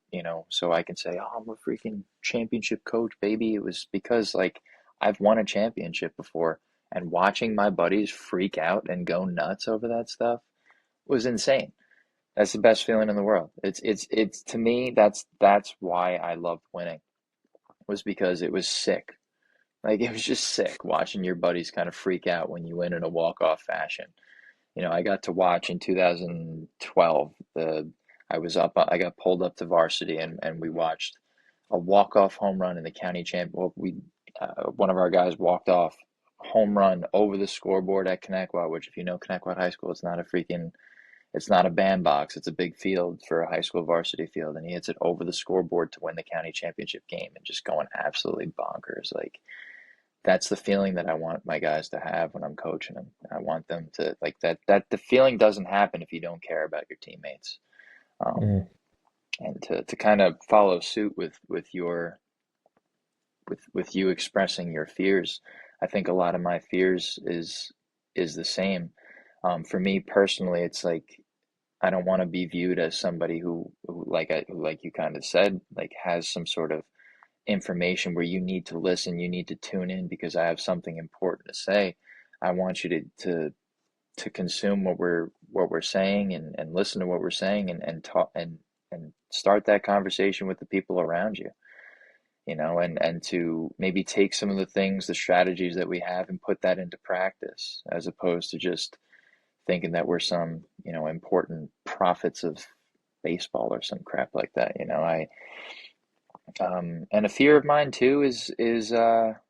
so I can say, "Oh, I'm a freaking championship coach, baby." It was because like I've won a championship before, and watching my buddies freak out and go nuts over that stuff was insane. That's the best feeling in the world. It's to me, that's why I loved winning, was because it was sick. Like it was just sick watching your buddies kind of freak out when you win in a walk-off fashion. I got to watch in 2012. I got pulled up to varsity, and we watched a walk-off home run in the county champ. Well, one of our guys walked off home run over the scoreboard at Connecticut, which if you know Connecticut High School, it's not a bandbox. It's a big field for a high school varsity field, and he hits it over the scoreboard to win the county championship game, and just going absolutely bonkers. Like that's the feeling that I want my guys to have when I'm coaching them. I want them to like that. That the feeling doesn't happen if you don't care about your teammates. Um, Mm, and to kind of follow suit with you expressing your fears, I think a lot of my fears is the same. For me personally, it's like I don't want to be viewed as somebody who like you kind of said, like has some sort of information where you need to listen, you need to tune in because I have something important to say. I want you to consume what we're saying and listen to what we're saying and talk and start that conversation with the people around you, and to maybe take some of the things, the strategies that we have and put that into practice as opposed to just thinking that we're some, important prophets of baseball or some crap like that. I and a fear of mine too is that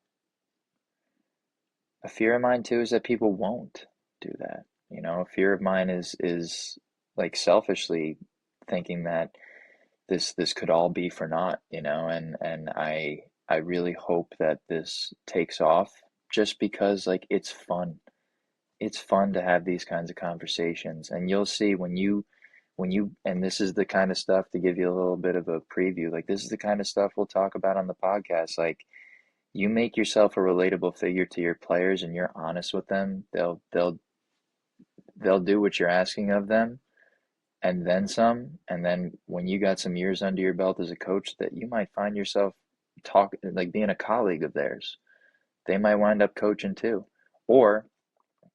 people won't do that. A fear of mine is like selfishly thinking that this could all be for naught, and I really hope that this takes off just because like it's fun. It's fun to have these kinds of conversations, and you'll see when you and this is the kind of stuff to give you a little bit of a preview. Like this is the kind of stuff we'll talk about on the podcast. Like you make yourself a relatable figure to your players and you're honest with them, they'll do what you're asking of them and then some. And then when you got some years under your belt as a coach, that you might find yourself talking like being a colleague of theirs. They might wind up coaching too. Or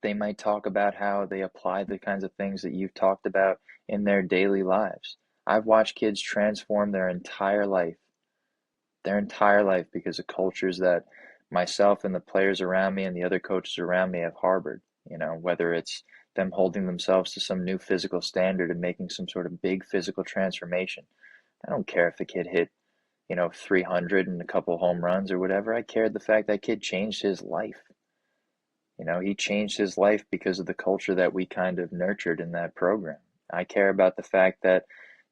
they might talk about how they apply the kinds of things that you've talked about in their daily lives. I've watched kids transform their entire life because of cultures that myself and the players around me and the other coaches around me have harbored. Whether it's them holding themselves to some new physical standard and making some sort of big physical transformation. I don't care if the kid hit, 300 and a couple home runs or whatever. I cared the fact that kid changed his life. He changed his life because of the culture that we kind of nurtured in that program. I care about the fact that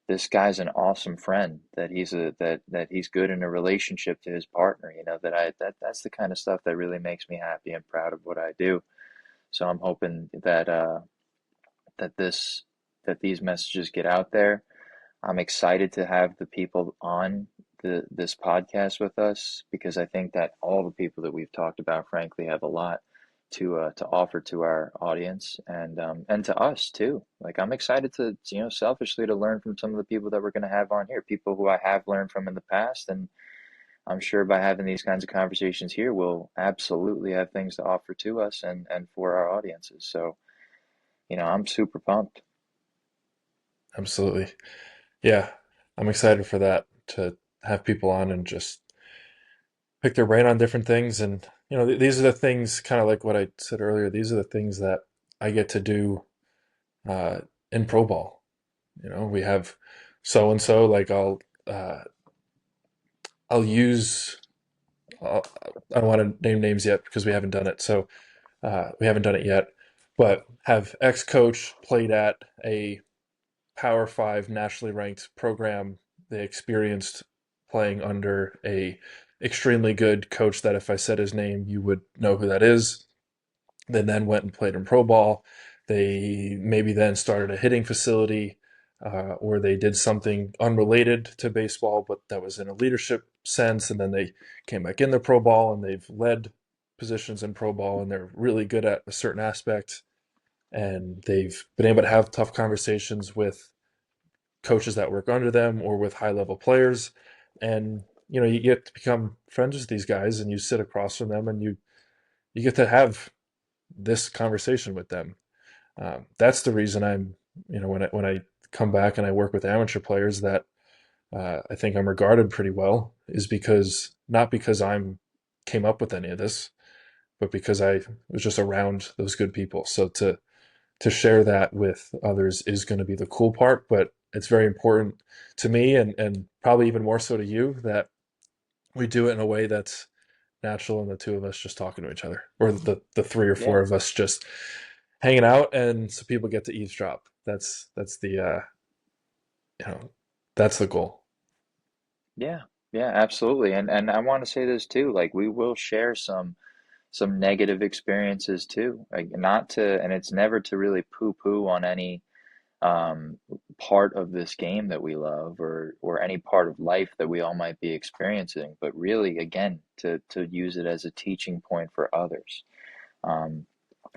this guy's an awesome friend, that he's good in a relationship to his partner, that's the kind of stuff that really makes me happy and proud of what I do. So I'm hoping that this that these messages get out there. I'm excited to have the people on this podcast with us because I think that all the people that we've talked about, frankly, have a lot to offer to our audience and to us too. Like I'm excited to selfishly to learn from some of the people that we're going to have on here, people who I have learned from in the past, and I'm sure by having these kinds of conversations here, we'll absolutely have things to offer to us and for our audiences. So I'm super pumped. absolutely. Yeah, I'm excited for that to have people on and just pick their brain on different things. And, these are the things, kind of like what I said earlier, these are the things that I get to do uh, in pro ball. We have so and so, like I'll use, I'll, I don't want to name names yet because we haven't done it. So we haven't done it yet, but have ex coach played at a Power Five nationally ranked program. They experienced playing under a extremely good coach that if I said his name, you would know who that is. They then went and played in pro ball. They maybe then started a hitting facility, or they did something unrelated to baseball, but that was in a leadership sense. And then they came back in the pro ball and they've led positions in pro ball and they're really good at a certain aspect. And they've been able to have tough conversations with coaches that work under them or with high level players. And, you get to become friends with these guys and you sit across from them and you get to have this conversation with them. That's the reason I'm, when I come back and I work with amateur players that I think I'm regarded pretty well is because not because I'm came up with any of this, but because I was just around those good people. So to share that with others is going to be the cool part, but it's very important to me and probably even more so to you that we do it in a way that's natural and the two of us just talking to each other or the three or four Yeah, of us just hanging out and so people get to eavesdrop. That's the you know that's the goal. yeah, yeah, absolutely. And I want to say this too, like we will share some negative experiences too. Like not to, and it's never to really poo-poo on any um, part of this game that we love or any part of life that we all might be experiencing, but really again to use it as a teaching point for others. Um,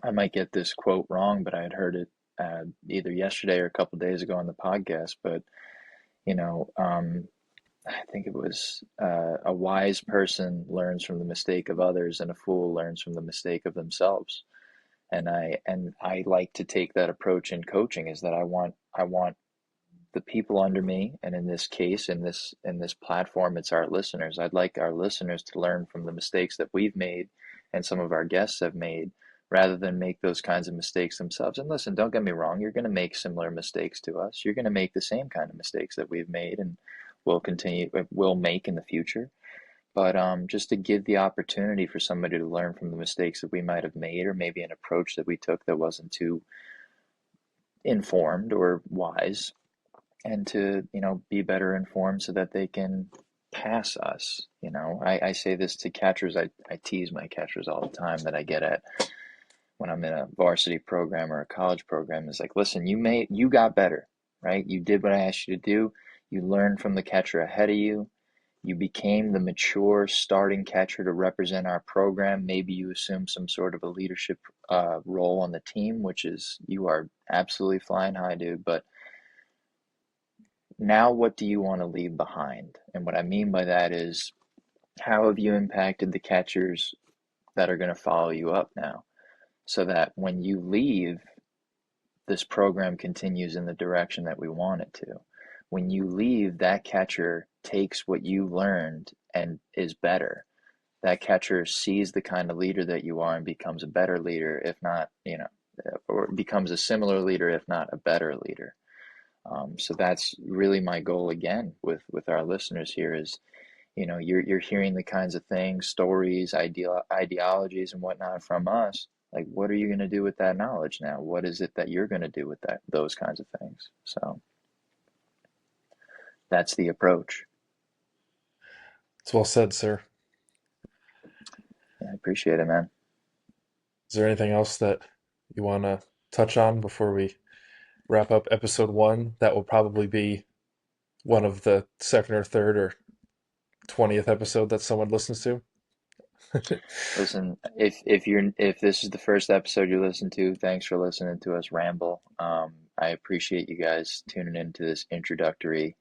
I might get this quote wrong, but I had heard it either yesterday or a couple days ago on the podcast. But you know, I think it was a wise person learns from the mistake of others, and a fool learns from the mistake of themselves. And I like to take that approach in coaching. Is that I want the people under me, and in this case, in this platform, it's our listeners. I'd like our listeners to learn from the mistakes that we've made and some of our guests have made, rather than make those kinds of mistakes themselves. And listen, don't get me wrong, you're going to make similar mistakes to us. You're going to make the same kind of mistakes that we've made and will make in the future. But just to give the opportunity for somebody to learn from the mistakes that we might have made, or maybe an approach that we took that wasn't too informed or wise, and to be better informed so that they can pass us. I say this to catchers. I tease my catchers all the time that I get at when I'm in a varsity program or a college program. Is like, listen, you got better, right? You did what I asked you to do. You learned from the catcher ahead of you. You became the mature starting catcher to represent our program. Maybe you assume some sort of a leadership role on the team, which is, you are absolutely flying high, dude. But now what do you want to leave behind? And what I mean by that is, how have you impacted the catchers that are going to follow you up now, so that when you leave, this program continues in the direction that we want it to? When you leave, that catcher takes what you learned and is better. That catcher sees the kind of leader that you are and becomes a better leader, if not, or becomes a similar leader, if not a better leader. So that's really my goal again with our listeners here is, you're hearing the kinds of things, stories, ideologies and whatnot from us. Like, what are you going to do with that knowledge now? What is it that you're going to do with those kinds of things? So that's the approach. It's well said, sir. Yeah, I appreciate it, man. Is there anything else that you want to touch on before we wrap up episode one? That will probably be one of the second or third or 20th episode that someone listens to. Listen, if this is the first episode you listen to, thanks for listening to us ramble. I appreciate you guys tuning into this introductory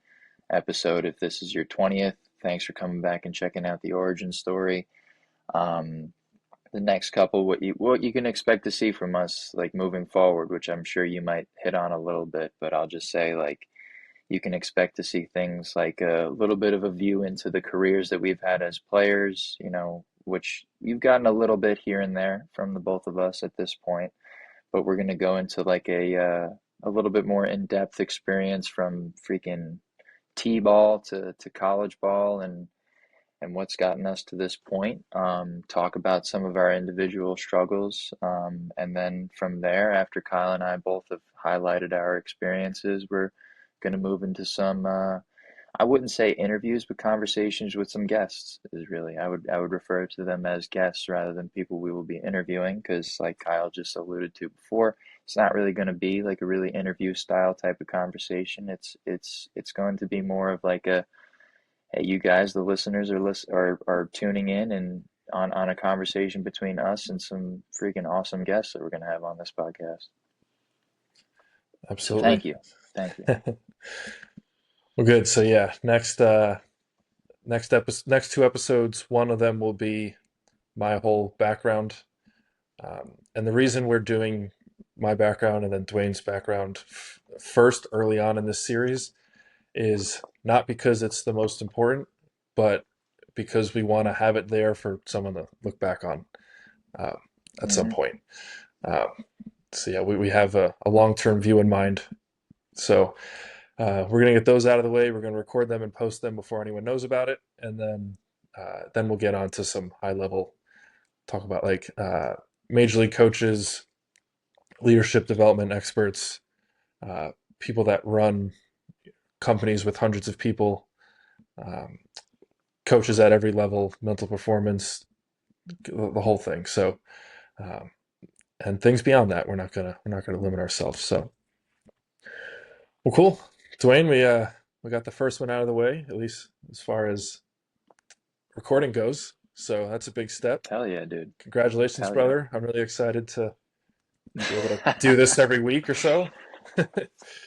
episode. If this is your 20th, thanks for coming back and checking out the origin story. Um, the next couple, what you can expect to see from us, like moving forward, which I'm sure you might hit on a little bit, but I'll just say, like, you can expect to see things like a little bit of a view into the careers that we've had as players, which you've gotten a little bit here and there from the both of us at this point. But we're going to go into like a little bit more in-depth experience from freaking T-ball to college ball, and what's gotten us to this point. Talk about some of our individual struggles. And then from there, after Kyle and I both have highlighted our experiences, we're going to move into some I wouldn't say interviews, but conversations with some guests is really, I would refer to them as guests rather than people we will be interviewing, because like Kyle just alluded to before, it's not really going to be like a really interview style type of conversation. It's going to be more of like a, hey, you guys, the listeners are tuning in and on a conversation between us and some freaking awesome guests that we're going to have on this podcast. So Absolutely. thank you. Thank you. Well, good. So yeah, next two episodes, one of them will be my whole background. And the reason we're doing my background and then Dwayne's background first early on in this series is not because it's the most important, but because we want to have it there for someone to look back on uh, at some Hmm. point. Um, so yeah, we have a long-term view in mind. So we're gonna get those out of the way. We're gonna record them and post them before anyone knows about it, and then we'll get on to some high-level talk about like major league coaches, leadership development experts, uh, people that run companies with hundreds of people, um, coaches at every level, mental performance, the whole thing. So, um, and things beyond that, we're not gonna limit ourselves. So, well, cool, Dwayne. We got the first one out of the way, at least as far as recording goes. So that's a big step. Hell yeah, dude. Congratulations, Hell yeah. brother. I'm really excited to be able to do this every week or so.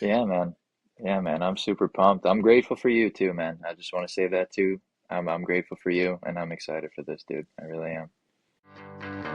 Yeah, man. Yeah, man. I'm super pumped. I'm grateful for you too, man. I just want to say that too. I'm grateful for you and I'm excited for this, dude. I really am.